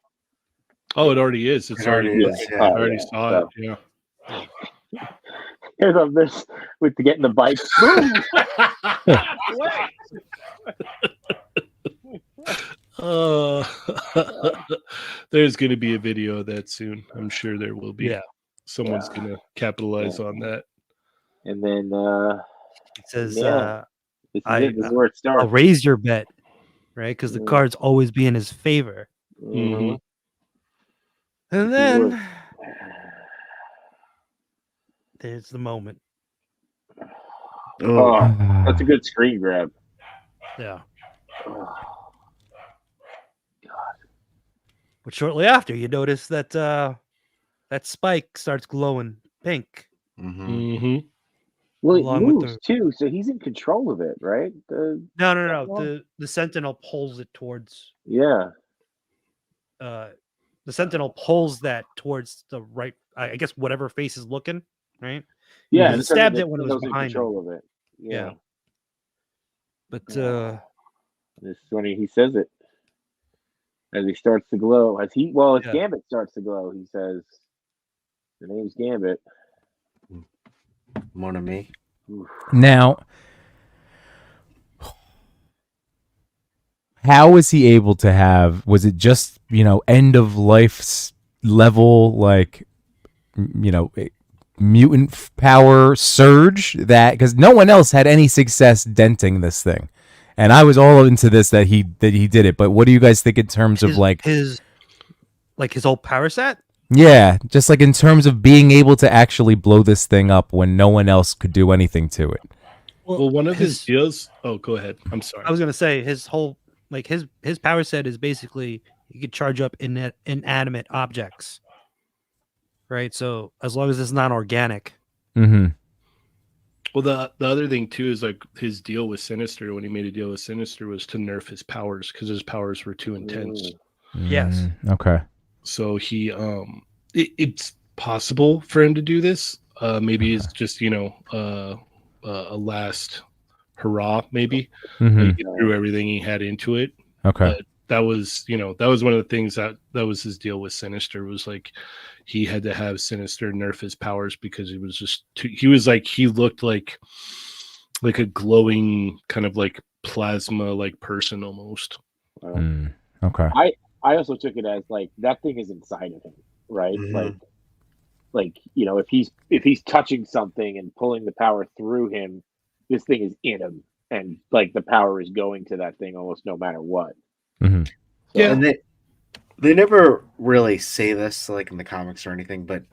Oh, it already is. It's It already already. is, I yeah. already saw So- it. Yeah. Here's of this with getting the bike. There's going to be a video of that soon. I'm sure there will be. Yeah. Someone's going to capitalize on that. And then He says, Yeah. this is I- it. This is where it starts. I'll raise your bet, right? Because the Mm. cards always be in his favor. Mhm. And If he would. then there's the moment. Oh, that's a good screen grab. Yeah. Oh, But shortly after, you notice that that spike starts glowing pink. Mhm. Mm-hmm. well, it Along with moves too, so he's in control of it, right? No. Sentinel? The sentinel pulls it towards. Yeah. The sentinel pulls that towards the right. I guess whatever face is looking, right? Yeah, He the stabbed Sentinel- it when it was Sentinel's in behind him. control of it. Yeah. But This is when he says it. As he starts to glow. As Yeah. Gambit starts to glow, he says, the name's Gambit. Mon ami. Oof. Now, how was he able to have? Was it just end of life level, like mutant power surge? That because no one else had any success denting this thing, and I was all into this that he did it. But what do you guys think in terms of his whole power set? Yeah, just like in terms of being able to actually blow this thing up when no one else could do anything to it? Well, one of his deals. Oh, go ahead. I'm sorry. I was gonna say his whole his power set is basically he could charge up inanimate objects, right? So as long as it's not organic. Mm-hmm. Well, the other thing too is like his deal with Sinister. When he made a deal with Sinister, was to nerf his powers because his powers were too intense. Yes. Okay. So he it's possible for him to do this. Maybe it's just a last hurrah. Maybe Mm-hmm. he threw everything he had into it. Okay. But that was one of the things that was his deal with Sinister, was like he had to have Sinister nerf his powers because he was just he looked like a glowing kind of like plasma like person almost. Okay. I also took it as like that thing is inside of him, right? Mhm. Like if he's touching something and pulling the power through him, this thing is in him, and like the power is going to that thing almost no matter what. Mm-hmm. So, Yeah. And they never really say this like in the comics or anything, but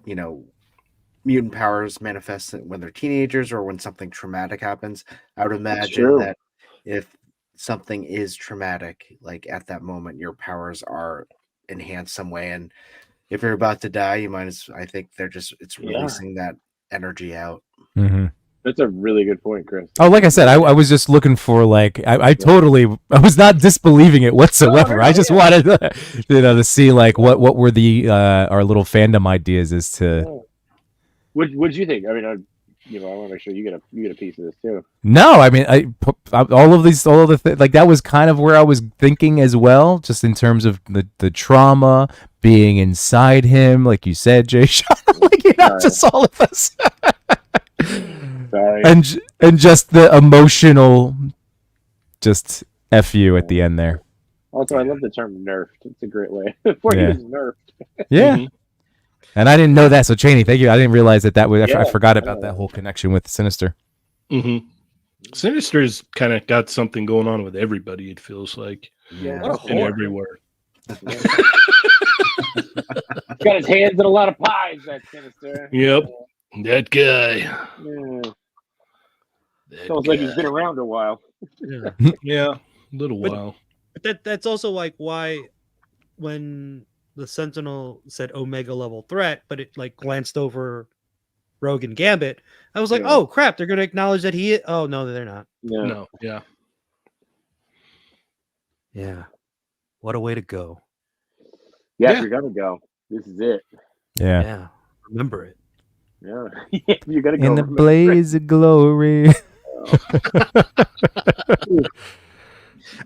mutant powers manifest when they're teenagers or when something traumatic happens. I would imagine true. that if something is traumatic, like at that moment, your powers are enhanced some way. And if you're about to die, I think it's releasing that energy out. Mm-hmm. That's a really good point, Chris. Oh, like I said, I was just looking for I was not disbelieving it whatsoever. I just wanted to see like what were the our little fandom ideas as to. What did you think? I mean, I want to make sure you get a piece of this too. No, I mean, all of the like that was kind of where I was thinking as well, just in terms of the trauma being inside him, like you said, Jay. Like just all of us. Sorry. And just the emotional, just F you at the end there. Also, I love the term nerfed. It's a great way. Before he was nerfed. Yeah. Mhm. And I didn't know that, so Cheney, thank you. I didn't realize that was. I Yeah. forgot about that whole connection with Sinister. Mm-hmm. Sinister's kind of got something going on with everybody. It feels like Yeah. What a and whore. everywhere. Got his hands in a lot of pies, that Sinister. Yep, that guy. Yeah. That Sounds like guy. he's been around a while. Yeah. Yeah, a little But- while. But that's also like why when the Sentinel said Omega level threat, but it like glanced over Rogue and Gambit, I was like, Yeah. oh crap, they're gonna acknowledge that he. Oh no, they're not. Yeah. No, yeah. Yeah. What a way to go. Yeah, Yeah. if you're gonna go, this is it. Yeah. Yeah. Remember it. Yeah. You're gonna go. In the remember it. blaze of glory.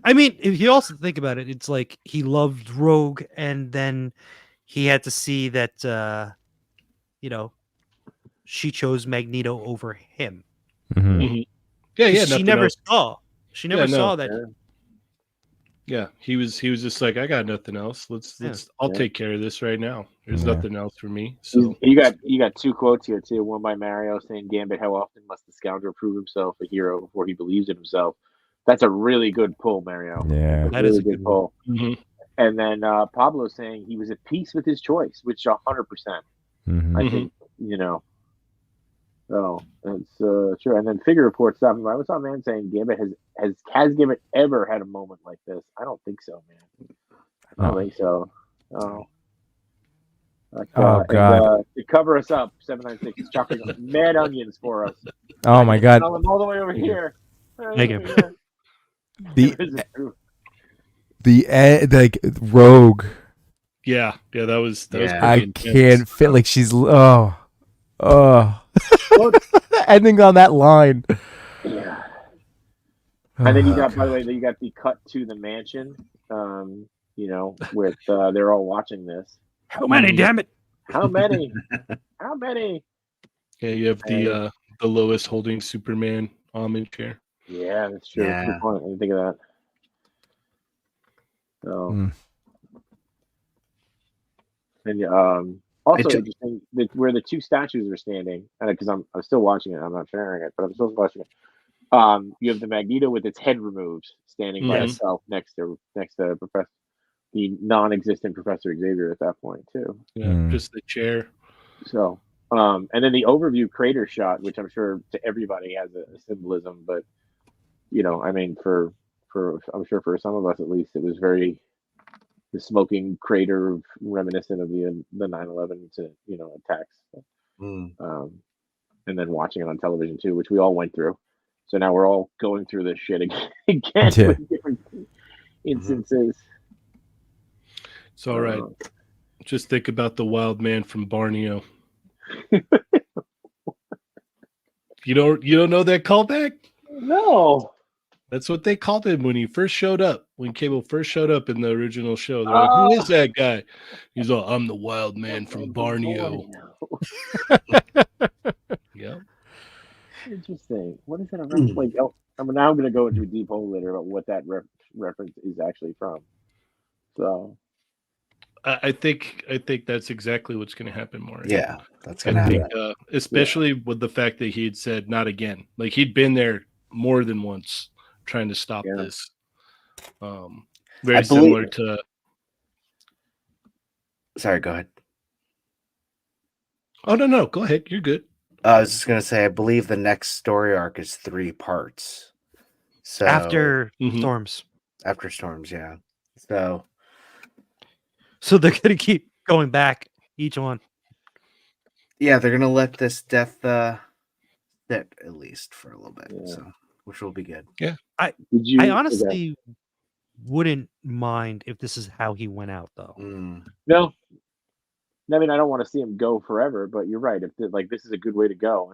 I mean, if you also think about it, it's like he loved Rogue, and then he had to see that she chose Magneto over him. Mhm. Mhm. Yeah, yeah. She never saw. She never Yeah, no. saw that. Yeah. Yeah, he was just like, I got nothing else. I'll Yeah. take care of this right now. There's Yeah. nothing else for me. So You got two quotes here too. One by Mario saying, "Gambit, how often must the scoundrel prove himself a hero before he believes in himself?" That's a really good pull, Mario. Yeah. That Really is a good good one. pull. Mhm. And then Pablo saying he was at peace with his choice, which 100%. Mhm. I think, So it's true. And then Figure Report stopping by. What's up, man? Saying Gambit has Gambit ever had a moment like this? I don't think so, man. I don't think so. Oh. Like, Oh, God. to cover us up, 796 is chopping mad onions for us. Oh my God. Tell them all the way over here. Thank you. Like Rogue. Yeah, that was Yeah. pretty I intense. can't feel like she's ending on that line. Yeah. And then you got, by the way, you got the cut to the mansion. With they're all watching this. How many? Damn it! How many? How many? Yeah, you have the Lois holding Superman homage here. Yeah, that's true. Yeah. Good point. I didn't think of that. So, and also interesting that where the two statues are standing, because I'm still watching it. I'm not sharing it, but I'm still watching it. You have the Magneto with its head removed, standing by itself next to Professor, the non-existent Professor Xavier at that point too. Yeah, just the chair. So, and then the overview crater shot, which I'm sure to everybody has a symbolism, but I mean, for I'm sure for some of us at least, it was very the smoking crater reminiscent of the 9/11 attacks. And then watching it on television too, which we all went through. So now we're all going through this shit again with different instances. It's all right. Just think about the wild man from Borneo. You don't know that callback? No. That's what they called him when he first showed up. When Cable first showed up in the original show, they're like, "Who is that guy?" He's like, "I'm the wild man from Borneo." Yeah. Interesting. What is that? I'm now going to go into a deep hole later about what that reference is actually from. So, I think that's exactly what's going to happen, Maury. Yeah, that's gonna happen. Especially with the fact that he had said not again. Like he'd been there more than once trying to stop this. Very similar to. Sorry, go ahead. Oh no, go ahead. You're good. I was just gonna say, I believe the next story arc is 3 parts. So After Storms. After Storms, yeah. So they're gonna keep going back each one. Yeah, they're gonna let this death sit at least for a little bit, so which will be good. Yeah. I honestly wouldn't mind if this is how he went out, though. No. I mean, I don't want to see him go forever, but you're right. If this is a good way to go,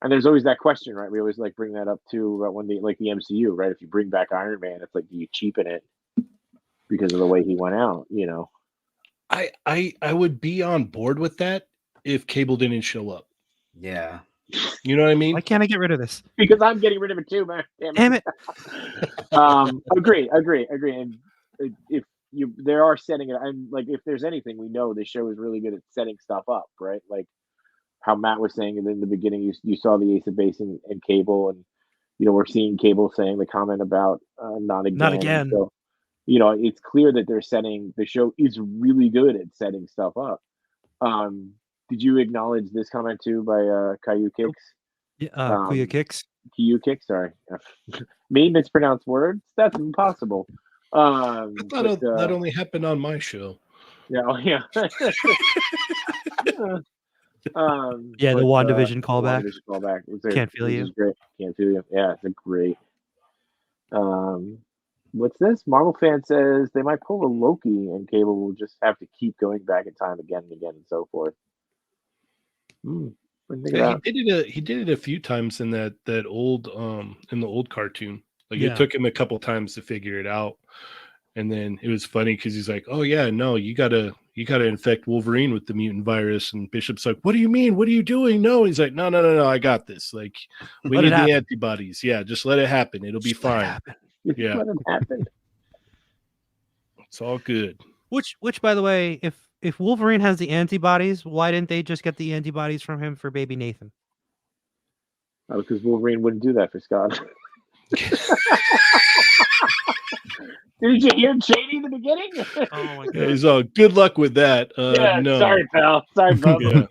and there's always that question, right? We always bring that up too about when the MCU, right? If you bring back Iron Man, it's like, do you cheapen it because of the way he went out? I would be on board with that if Cable didn't show up. Yeah. You know what I mean? Why can't I get rid of this? Because I'm getting rid of it too, man. Damn it. Agree. And if they are setting it, and if there's anything, we know this show is really good at setting stuff up, right? Like how Matt was saying in the beginning, you saw the Ace of Base and Cable, and we're seeing Cable saying the comment about not again. So, it's clear that they're setting the show is really good at setting stuff up. Did you acknowledge this comment too by Caillou Kicks? Kuya Kicks. Caillou Kicks, sorry. Me mispronounce words? That's impossible. I thought that only happened on my show. Yeah. The WandaVision callback. Can't feel you. Great. Can't feel you. Yeah, it's a great. What's this? Marvel fan says they might pull a Loki, and Cable will just have to keep going back in time again and again and so forth. Yeah, he did it a few times in that old in the old cartoon. It took him a couple times to figure it out, and then it was funny because he's like, "Oh yeah, no, you gotta infect Wolverine with the mutant virus," and Bishop's like, "What do you mean? What are you doing?" No, he's like, "No, I got this. We need the antibodies. Yeah, just let it happen. It'll be fine. Yeah, let it happen. It's all good." Which, by the way, if Wolverine has the antibodies, why didn't they just get the antibodies from him for baby Nathan? Because Wolverine wouldn't do that for Scott. Did you hear Shady in the beginning? Oh my Yeah, god. he's all good luck with that. No. Sorry, pal. Sorry, bub. Yeah.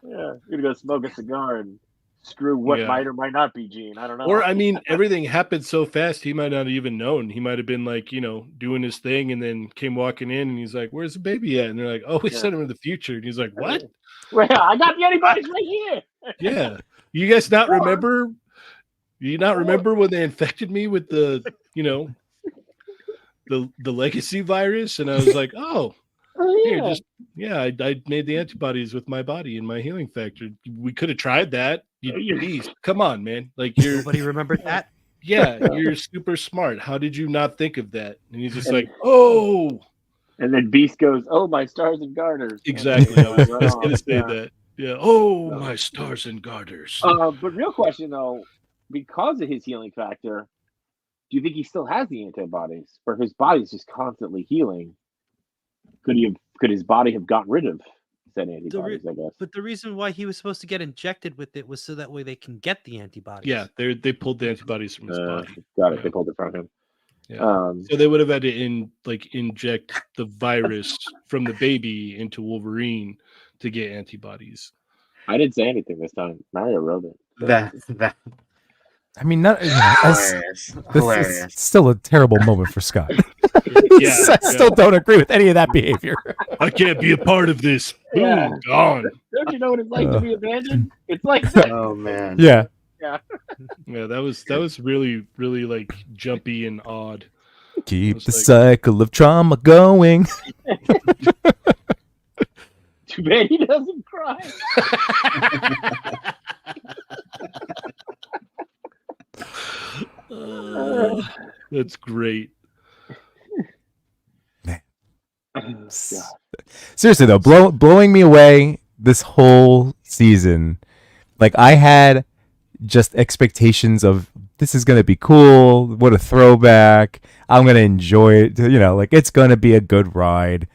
Yeah, I'm gonna go smoke a cigar and screw what Yeah. might or might not be Gene. I don't know. Or I mean, everything happened so fast he might not have even known. He might have been like, doing his thing, and then came walking in, and he's like, "Where's the baby at?" And they're like, "Oh, we Yeah. sent him in the future." And he's like, "What?" Well, I got the antibodies right here. Yeah, you guys not Or- remember? You not remember when they infected me with the legacy virus? And I was like, "Oh, Oh, here, I made the antibodies with my body and my healing factor. We could have tried that. You beast. Come on, man! Like you're." Nobody remembered that. Yeah, you're super smart. How did you not think of that? And he's just like, oh, And then Beast goes, "Oh, my stars and garters." exactly. I was just gonna say Yeah. that. Yeah. Oh, my stars and garters. But real question though, because of his healing factor, do you think he still has the antibodies, or if his body's just constantly healing? Could his body have gotten rid of said antibodies? I guess. But the reason why he was supposed to get injected with it was so that way they can get the antibodies. Yeah, they pulled the antibodies from his body. Got it. Yeah. They pulled it from him. Yeah. So they would have had to inject the virus from the baby into Wolverine to get antibodies. I didn't say anything this time. Mario wrote it. That I mean, not hilarious. this Hilarious. is still a terrible moment for Scott. Yeah, I still don't agree with any of that behavior. I can't be a part of this. Yeah. Boom, gone. Don't you know what it's like to be abandoned? It's like that. Oh man. Yeah. Yeah, that was really, really like jumpy and odd. Keep It's the like- cycle of trauma going. Too bad he doesn't cry. That's great. God. Seriously though, blowing me away this whole season. Like I had just expectations of this is gonna be cool. What a throwback! I'm gonna enjoy it. Like it's gonna be a good ride.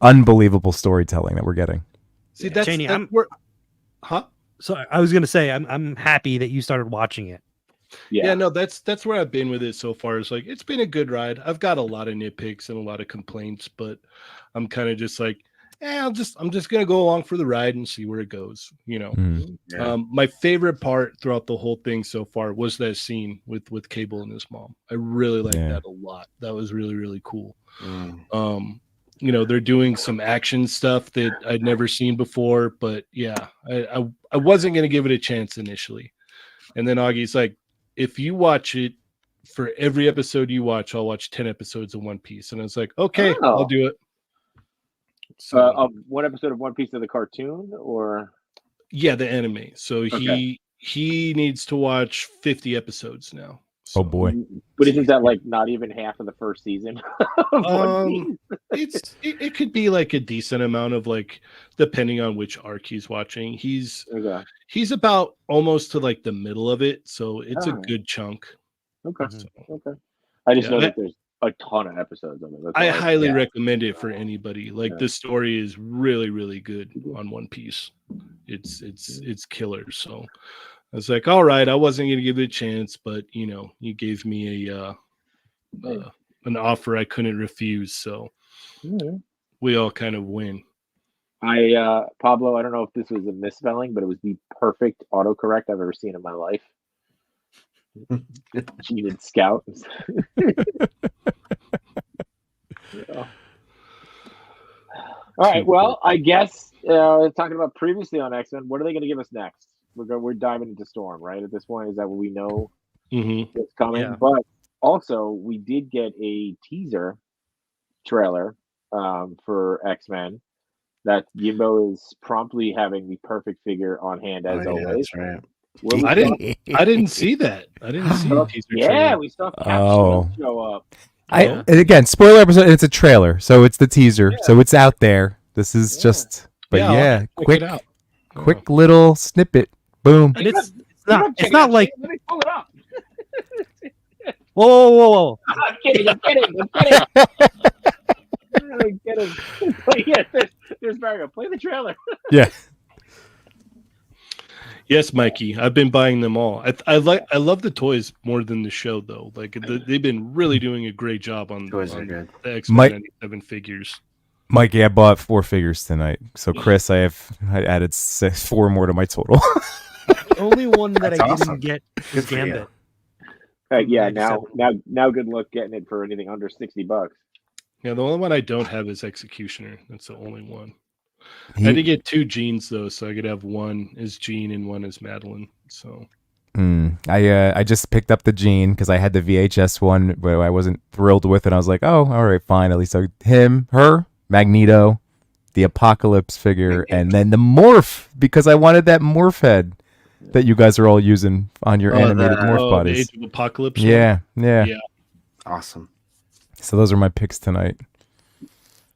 Unbelievable storytelling that we're getting. See, that's, Cheney, that's I'm- where, huh? So I was gonna say I'm happy that you started watching it. Yeah, no, that's where I've been with it so far. It's like it's been a good ride. I've got a lot of nitpicks and a lot of complaints, but I'm kind of just like, I'm just gonna go along for the ride and see where it goes. Mm. Yeah. My favorite part throughout the whole thing so far was that scene with Cable and his mom. I really liked Yeah. that a lot. That was really, really cool. Mm. They're doing some action stuff that I'd never seen before, but yeah, I wasn't gonna give it a chance initially. And then Augie's like, if you watch it for every episode you watch, I'll watch 10 episodes of One Piece. And I was like, okay, Oh. I'll do it. So Of one episode of One Piece of the cartoon, or yeah, the anime. So Okay. he needs to watch 50 episodes now. Oh So, boy. but isn't that like not even half of the first season? of One Piece? it could be like a decent amount of like, depending on which arc he's watching. He's about almost to like the middle of it, so it's a Alright. good chunk. Okay. So, Okay. I just Yeah, know that there's a ton of episodes of it. That's I all. highly Yeah. recommend it for anybody. Like Yeah. the story is really, really good on One Piece. It's killer. So I was like, all right, I wasn't gonna give it a chance, but you gave me an offer I couldn't refuse. So Mhm. we all kind of win. Pablo, I don't know if this was a misspelling, but it was the perfect autocorrect I've ever seen in my life. Gene and Scout. Yeah. All right. Well, I guess talking about previously on X-Men, what are they going to give us next? We're diving into Storm, right? At this point, is that what we know Mm-hmm. is coming? Yeah. But also, we did get a teaser trailer for X-Men that Yimbo is promptly having the perfect figure on hand as Oh, yeah, always. that's right. Where we I saw- didn't see that. I didn't see the teaser Yeah, trailer. we saw Cap Oh. Shield show up. Yeah. And again, spoiler episode. It's a trailer, so it's the teaser, so it's out there. This is Yeah. just, but I'll yeah, check quick, it out. quick little snippet. Boom. And it's You're not checking not it, like Let me pull it up. whoa. I'm kidding. I'm kidding. I'm kidding. But yeah, there's Mario. Play the trailer. Yeah. Yes, Mikey. I've been buying them all. I love the toys more than the show though. Like they've been really doing a great job on Toys are on good. the X-Men Mike- 97 figures. Mikey, I bought 4 figures tonight. So Chris, I added 4 more to my total. The only one that That's I awesome. didn't get Good was for you. Gambit. Yeah, 97. now, good luck getting it for anything under $60. Yeah, the only one I don't have is Executioner. That's the only one. I He- had to get 2 Jeans though, so I could have one as Jean and one as Madeline. So I just picked up the Gene because I had the VHS one, but I wasn't thrilled with it. I was like, oh, all right, fine. At least her, Magneto, the Apocalypse figure, and then the Morph because I wanted that Morph head that you guys are all using on your animated the- Morph the bodies. Age of Apocalypse. one? Yeah. Yeah. Awesome. So those are my picks tonight.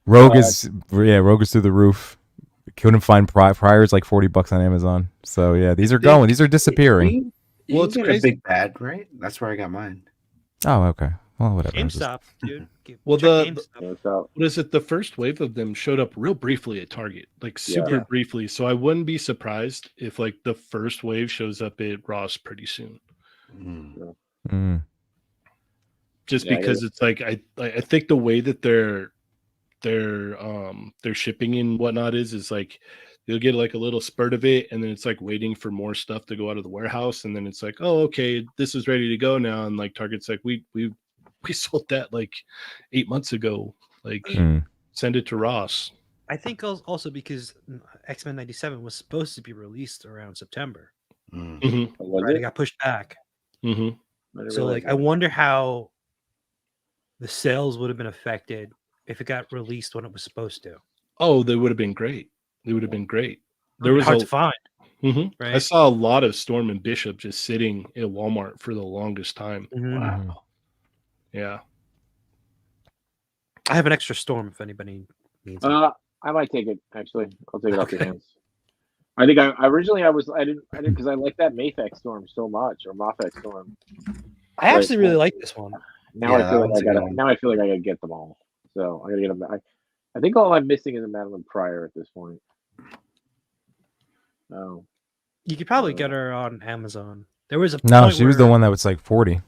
Rogue is through the roof. Couldn't find Prior's like $40 on Amazon. So yeah, these are going. These are disappearing. You Well, can it's get a crazy. big bad, right? That's where I got mine. Oh, okay. Well, whatever. GameStop, dude. Well, Check the- GameStop. So it's out. What is it? The first wave of them showed up real briefly at Target, like super Yeah. briefly. So I wouldn't be surprised if like the first wave shows up at Ross pretty soon. Mm. Just Yeah, because it's like I think the way that their shipping and whatnot is like you'll get like a little spurt of it, and then it's like waiting for more stuff to go out of the warehouse, and then it's like, oh, okay, this is ready to go now, and like Target's like we sold that like 8 months ago, like Mm. send it to Ross. I think also because X-Men 97 was supposed to be released around September. Mm. Hmm Was Right? It it? got pushed back. hmm I didn't So realize like I that. wonder how the sales would have been affected if it got released when it was supposed to. Oh, they would have been great. They would have been great. There was hard a to find, Mhm. I right? saw a lot of Storm and Bishop just sitting at Walmart for the longest time. Mhm. Wow. Yeah. I have an extra Storm if anybody needs it. I might take it actually. I'll take it off your Okay. hands. I think I originally I didn't because I like that Mafex Storm so much or Mafex Storm. I actually really like this one. Now Yeah, I that feel like one's I a good gotta. one. Now I feel like I gotta get them all. So I gotta get them. I think all I'm missing is a Madeline Pryor at this point. Oh, You could probably get her on Amazon. There was a No, point she was the where- one that was like 40.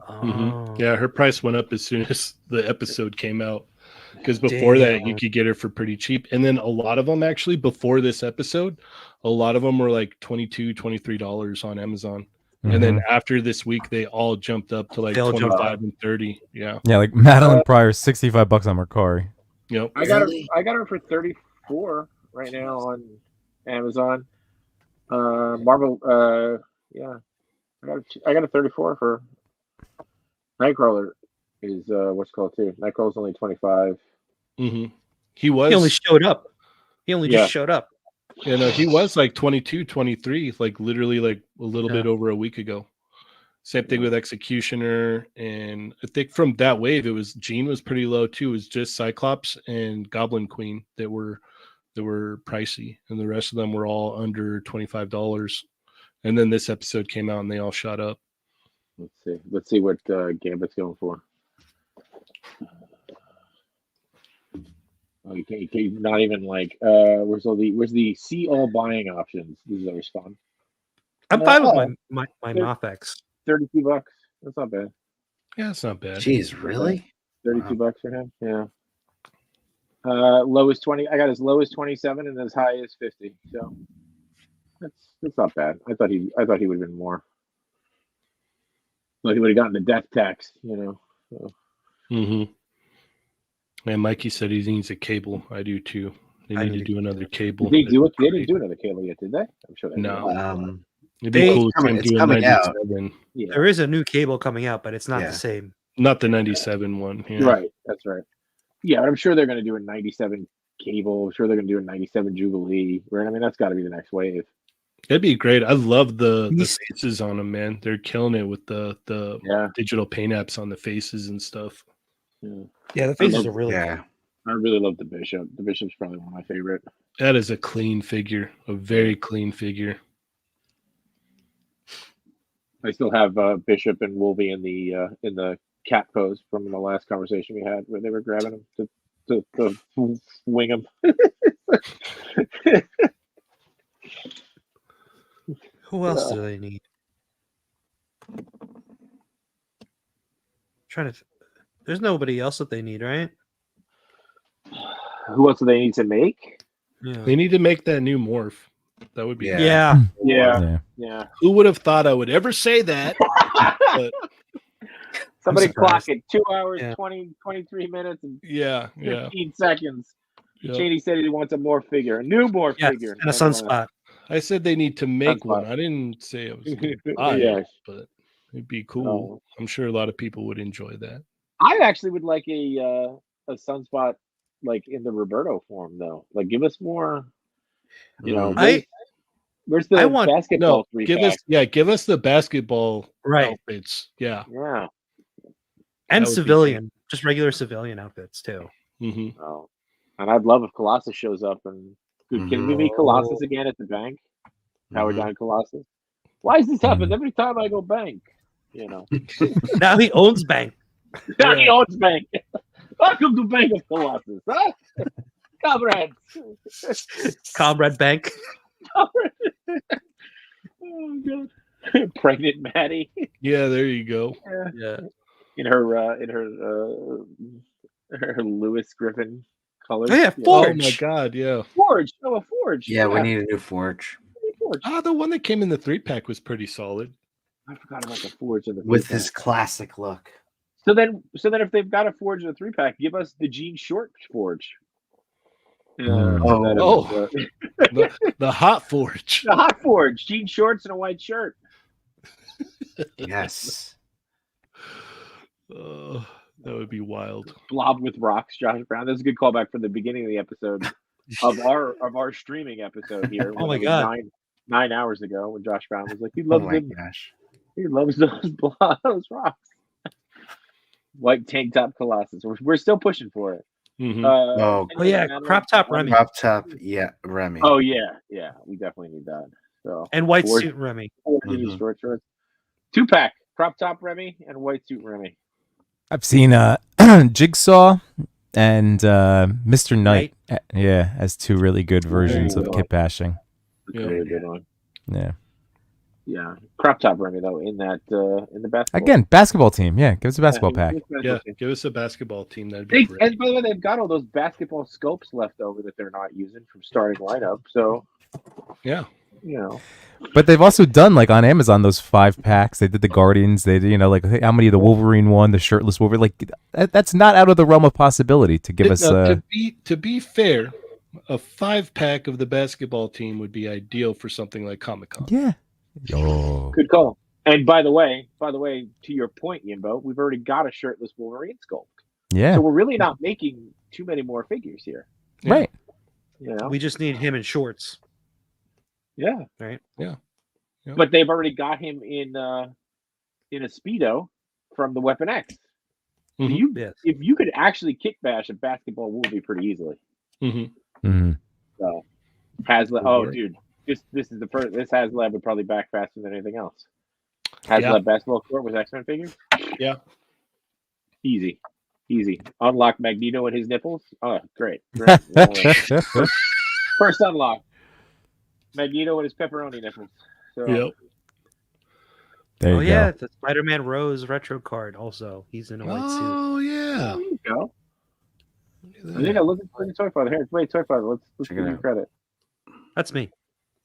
Oh. Yeah, her price went up as soon as the episode came out. Because before that, you Damn. could get her for pretty cheap. And then a lot of them actually, before this episode, a lot of them were like $22, $23 on Amazon. And then after this week, they all jumped up to like They all jumped 25 and 30. Yeah. Yeah, like Madeline Pryor, $65 on Mercari. Yep. I got Really? her. I got her for 34 right now on Amazon. Marvel. Yeah, I got a 34 for Nightcrawler. Is what's it called too. Nightcrawler's only 25. hmm He was. He only showed up. He only Yeah. just showed up. You know, he was like 22, 23, like literally like a little bit over a week ago. Same thing with Executioner. And I think from that wave, it was Jean was pretty low too. It was just Cyclops and Goblin Queen that were pricey. And the rest of them were all under $25. And then this episode came out and they all shot up. Let's see. Let's see what Gambit's going for. Oh, you can't not even like where's the see all buying options? This is always fun. I'm fine with Oh. my Yeah. Mafex. $32. That's not bad. Yeah, it's not bad. Jeez, really? 32 bucks for him. Yeah. Low as 20. I got as low as 27 and as high as 50. So that's not bad. I thought he would have been more. Like he would have gotten the death tax, you know. So. Mm-hmm. And Mikey said he needs a cable. I do too. They I need to do. do another cable. They do it. They didn't do another cable yet, did they? I'm sure they No. did. It'd be They- cool if It's they do a coming out. 97. Yeah. There is a new cable coming out, but it's not Yeah. the same. Not the 97 one. Yeah. Right. That's right. Yeah, but I'm sure they're going to do a 97 cable. I'm sure they're going to do a 97 Jubilee. Right. I mean, that's got to be the next wave. That'd be great. I love the These- faces on them, man. They're killing it with the Yeah. digital paint apps on the faces and stuff. Yeah. Yeah, the faces love- are really Yeah. I really love the Bishop. The Bishop's probably one of my favorite. That is a clean figure, a very clean figure. I still have Bishop and Wolvie in the cat pose from the last conversation we had where they were grabbing him to wing him. Who else do they need? There's nobody else that they need, right? Who else do they need to make? Yeah. They need to make that new morph. That would be Yeah. Yeah. Yeah, Yeah. yeah. Who would have thought I would ever say that? But Somebody surprised. clock it. 2 hours, Yeah. 23 minutes, and yeah. 15 seconds. Yeah. Cheney said he wants a morph figure, a new morph Yes, figure. and a sunspot. I said they need to make Sunspot. one. I didn't say I was going to buy Yeah. it, but it'd be cool. Oh. I'm sure a lot of people would enjoy that. I actually would like a sunspot like in the Roberto form though. Like give us more. You know, Mm. where's the I want- basketball No, three give pack? us the basketball Right. outfits. Yeah. Yeah. And That would be civilian. Just regular civilian outfits too. hmm Oh. And I'd love if Colossus shows up and dude, can we meet Colossus again at the bank? Power Mhm. down Colossus. Why does this happen Mhm. every time I go bank? You know. Now he owns Bank. Now he owns bank. Welcome to Bank of Colossus, huh? Comrades. Comrade Bank. Oh god. Pregnant Maddie Yeah, there you go. Yeah. in her her Lewis Griffin colors. Oh, yeah, Oh Forge. my god, yeah. Forge. Oh, a Forge. Yeah, we need a new Forge we need Forge. Ah, the one that came in the 3-pack was pretty solid. I forgot about the Forge of the with 3-pack. his classic look. So then if they've got a Forge in the 3-pack, give us the Gene Short Forge. Oh. The hot forge. The hot Forge, jean shorts and a white shirt. Yes. That would be wild. Blob with rocks, Josh Brown. That's a good callback from the beginning of the episode of our streaming episode here. Oh my when it was God. 9 hours ago when Josh Brown was like, he Oh loves my them. gosh. He loves those rocks. White tank top Colossus. We're still pushing for it. Mhm. Oh. Oh yeah, crop top Remy Crop top, yeah, Remy. Oh yeah, we definitely need that. So and white Forge- suit Remy. Mhm. short shorts. 2-pack, crop top Remy and white suit Remy. I've seen Jigsaw and Mr. Knight. Yeah, as two really good versions of Ooh. Kit Bashing. That's Yeah. a really good one. Yeah. Yeah, crop top Remy though in that in the basketball. Again, basketball team. Yeah, give us a basketball pack. Yeah, give us a basketball team. That'd be great. And by the way, they've got all those basketball scopes left over that they're not using from starting lineup. So Yeah. you know, But they've also done like on Amazon those 5-packs. They did the Guardians. They did, like how many of the Wolverine one, the shirtless Wolverine. Like that's not out of the realm of possibility to give us. Now, to be fair, a 5-pack of the basketball team would be ideal for something like Comic-Con. Yeah. Oh. good call. And by the way, to your point, Yimbo, we've already got a shirtless Wolverine sculpt. Yeah. So we're really not making too many more figures here. Right. You know? We just need him in shorts. Yeah. Right. Yeah. But they've already got him in a Speedo from the Weapon X. So Mhm. Yes. if you could actually kick bash a basketball Wolverine pretty easily. Mhm. Mhm. So HasLab, dude, this is the first. This HasLab would probably back faster than anything else. HasLab basketball court with X-Men figures. Yeah. Easy. Unlock Magneto and his nipples. Oh, great. First unlock. Magneto and his pepperoni nipples. So Yep. There Oh you yeah, go. the Spider-Man Rose retro card. Also, he's in a white suit. Oh yeah. there you go. Look at I that. think I look at Toy Father. Here, wait, Toy Father. Let's Check give it you out. credit. That's me.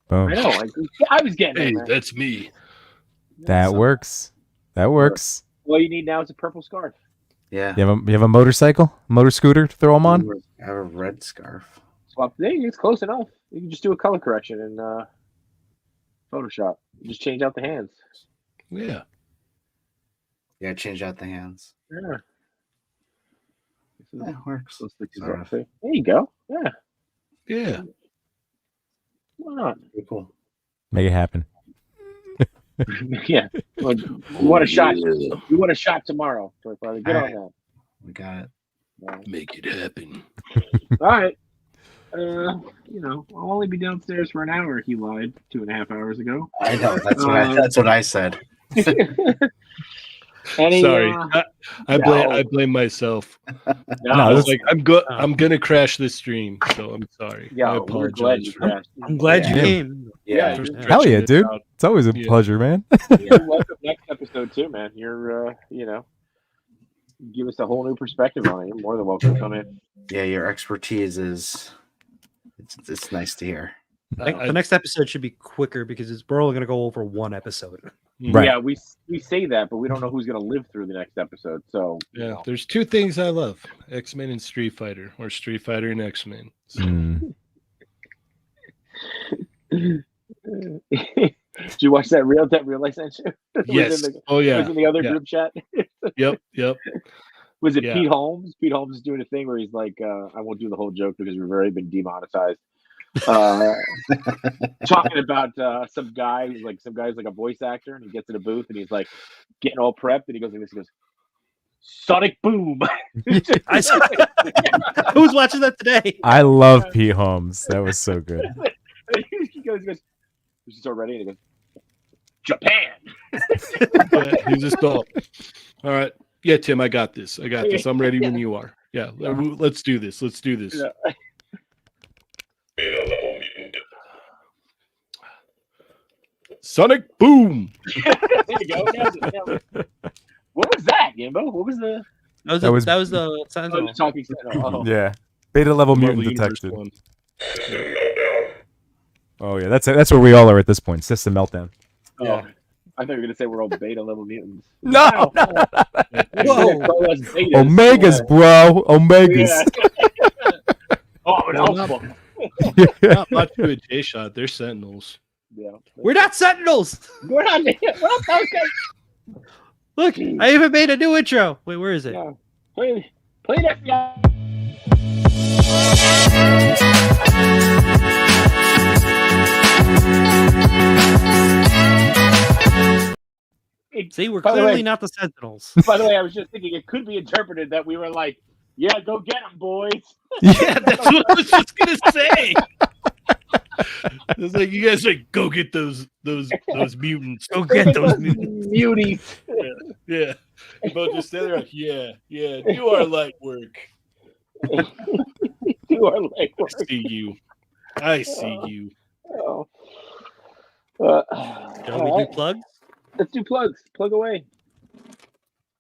Boom. I know. I was getting Hey, it. Man. that's me. That works. That works. All you need now is a purple scarf. Yeah. You have a motorcycle, motor scooter to throw them on. I have a red scarf. Swap. There, it's close enough. You can just do a color correction in Photoshop. You just change out the hands. Yeah. Yeah, change out the hands. Yeah. That works. Let's look this Sort up. of. There you go. Yeah. Yeah. Why not? Pretty cool. Make it happen. Yeah. Well, you want a shot? You want a shot tomorrow? Toy Father. Get on Alright. that. We got it. Make it happen. All right. I'll only be downstairs for an hour. He lied 2.5 hours ago. I know. That's what I said. Any, Sorry, I no. blame myself. No, No, this- Like I'm gonna crash this stream, so I'm sorry. yeah, I we're glad you apologize. crashed. I'm glad you Yeah. came. Yeah. for you're- Hell stretching yeah, this dude. out. It's always a Yeah. pleasure, man. You're welcome next episode too, man. You're give us a whole new perspective on it. You're more than welcome to come in. Yeah, your expertise is it's nice to hear. The next episode should be quicker because we're only going to go over one episode. Right. Yeah, we say that, but we don't know who's gonna live through the next episode. So you Yeah, know. there's two things I love: X-Men and Street Fighter, or Street Fighter and X-Men. So, Mm. Did you watch that reel I sent you? yes. Was Oh yeah. in the other Yeah. group chat. Yep. Was it Yeah. Pete Holmes? Pete Holmes is doing a thing where he's like, I won't do the whole joke because we've already been demonetized. Talking about some guy who's like a voice actor, and he gets in a booth and he's like getting all prepped, and he goes like this. He goes, "Sonic boom!" I saw, who's watching that today? I love Pete Holmes. That was so good. he goes, "Is this already?" And he goes, "Japan." Yeah, he's just all right. Yeah, Tim, I got this. I'm ready when you are. Yeah, let's do this. Yeah. Sonic boom. There you go. What was that, Gimbo? What was the That was the the talking Sentinel? Oh. Yeah. Beta level Marvel mutant Universe detected. one. Oh yeah, that's where we all are at this point. System meltdown. Oh. Yeah. I thought you were gonna say we're all beta level mutants. No, Whoa! Omegas, bro. Omegas. Oh, an Well, alpha. Not much to a J shot. They're Sentinels. Yeah. We're not Sentinels. We're not those guys. Look, I even made a new intro. Wait, where is it? Yeah. Play that guy. See, we're By the clearly way- not the Sentinels. By the way, I was just thinking it could be interpreted that we were like, "Yeah, go get them, boys." Yeah, that's what I was just gonna say. It's like you guys like go get those mutants. Go get those mutants. muties. Yeah, you both just stand there like, yeah, do our light work. Do our legwork. I see you. Oh. Shall we do plugs? Let's do plugs. Plug away.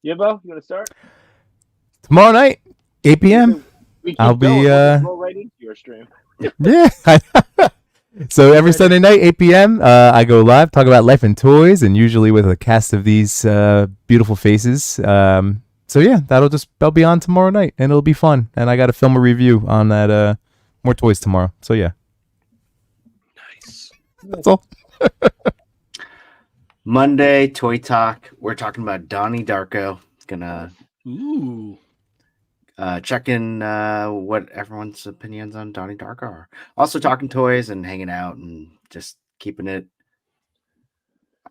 Yimbo, you want to start? Tomorrow night, 8 p.m. We keep I'll be, going. We'll just roll right into your stream. Yeah. So every Sunday night, 8 p.m., I go live, talk about life and toys, and usually with a cast of these beautiful faces. So yeah, that'll be on tomorrow night, and it'll be fun. And I got to film a review on that more toys tomorrow. So yeah, Nice. that's all. Monday Toy Talk. We're talking about Donnie Darko. Gonna Ooh. check in what everyone's opinions on Donnie Darko are. Also talking toys and hanging out and just keeping it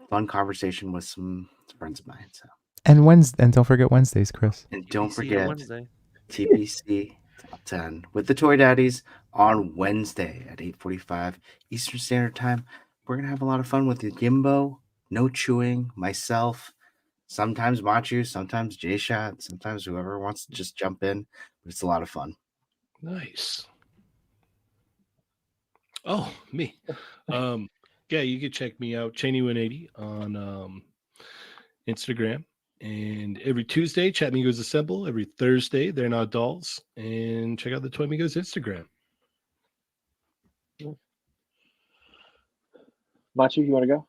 a fun conversation with some friends of mine. So And don't forget Wednesdays, Chris. and don't See you forget Wednesday. TPC Top 10 with the Toy Daddies on Wednesday at 8:45 Eastern Standard Time. We're gonna have a lot of fun with you, Gimbo, No Chewing, myself, sometimes Machu, sometimes J-Shot, sometimes whoever wants to just jump in. But it's a lot of fun. Nice. Oh, me. Yeah, you can check me out, Cheney180 on Instagram. And every Tuesday, Chat Migos Assemble. Every Thursday, They're Not Dolls. And check out the Toy Migos Instagram. Machi, you want to go?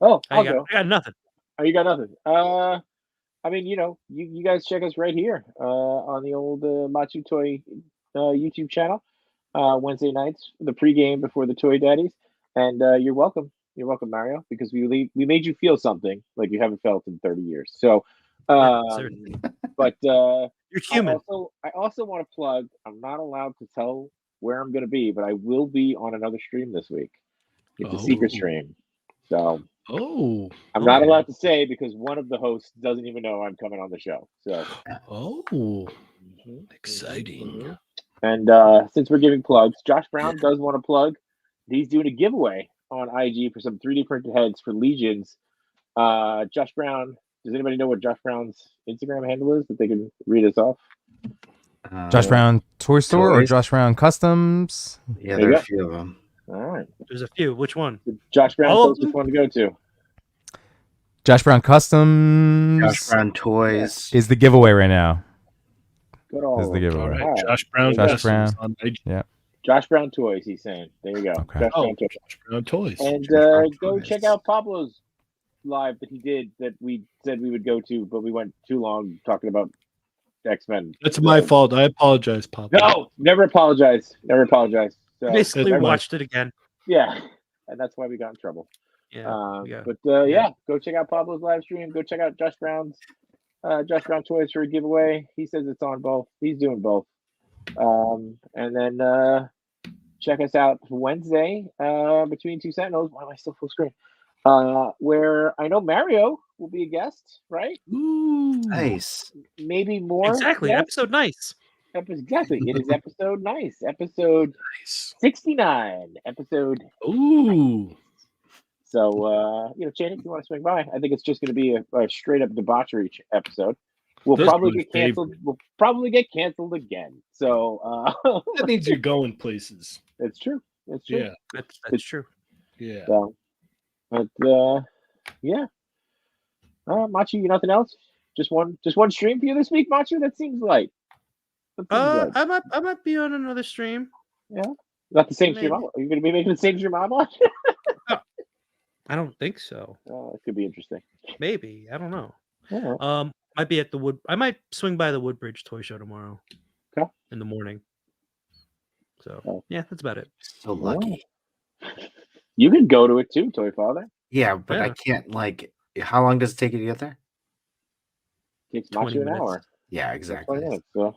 Oh, I'll go. I got nothing. Oh, you got nothing. I mean, you guys check us right here on the old Machu Toy YouTube channel Wednesday nights, the pregame before the Toy Daddies, and you're welcome. You're welcome, Mario, because we made you feel something like you haven't felt in 30 years. So, Certainly. but You're human. I also want to plug. I'm not allowed to tell where I'm going to be, but I will be on another stream this week. It's a secret Oh. stream, so. Oh. I'm not allowed to say because one of the hosts doesn't even know I'm coming on the show. So, Oh. Exciting. And since we're giving plugs, Josh Brown does want to plug. He's doing a giveaway on IG for some 3D printed heads for Legions. Josh Brown Does anybody know what Josh Brown's Instagram handle is that they can read us off? Josh Brown Toy Store or Toys. Josh Brown Customs? Yeah, There there you are go. a few of them. All right. There's a few. Which one? Josh Brown All of closest them? one to go to. Josh Brown Customs Josh Brown Toys. is the giveaway right now. Go to all Is of the them. giveaway. All right, All right. Josh Brown. Josh Customs Brown. on IG. Josh Brown Toys, he's saying. There you go. Okay. Josh Oh, Brown Toys. Josh Brown toys. And Josh Brown go Toys. check out Pablo's live that he did that we said we would go to, but we went too long talking about X-Men. That's my fault. I apologize, Pop. No, never apologize. Never apologize. So, Basically, that's my- watched it again. yeah, and that's why we got in trouble. Yeah. yeah. But yeah, go check out Pablo's live stream. Go check out Josh Brown Toys for a giveaway. He says it's on both. He's doing both. And then check us out Wednesday between two sentinels. Why am I still full screen? Where I know Mario will be a guest, right? Ooh. Nice. Maybe more. Exactly. guests? Episode nice. Exactly. It is episode nice. Episode Nice. 69. Episode. Ooh. So Channing, if you want to swing by, I think it's just going to be a straight up debauchery episode. We'll Those probably are my get canceled. We'll probably get canceled again. So That means you're going places. it's true. It's true. Yeah. That's true. Yeah. So, but yeah. Machu, you nothing else? Just one stream for you this week, Machu. That seems light. That seems light. I might be on another stream. Not the same stream. maybe. Are you going to be making the same stream I'm on? I don't think so. It could be interesting. Maybe. I don't know. Yeah. Might be at the Wood. I might swing by the Woodbridge Toy Show tomorrow. Okay. In the morning. So Oh. yeah, that's about it. So lucky. You can go to it too, Toy Father. Yeah, but I Yeah. can't like. How long does it take you to get there? Takes 20 Machu an minutes. hour. Yeah, 20 exactly. minutes, so.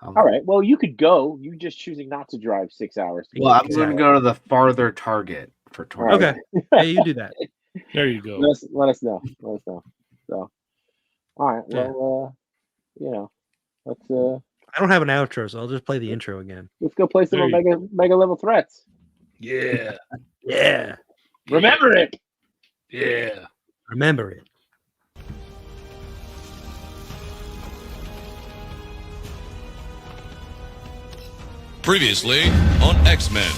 Um, All right. Well, you could go. You just choosing not to drive 6 hours. to Well, get I'm to going to it. go to the farther Target for toys. Okay. Yeah, you do that. There you go. Let us know. Let us know. So, all right. Yeah. Well, let's I don't have an outro, so I'll just play the intro again. go play some There you mega level threats. Yeah. Yeah. Remember it. Yeah. Remember it. Previously on X-Men.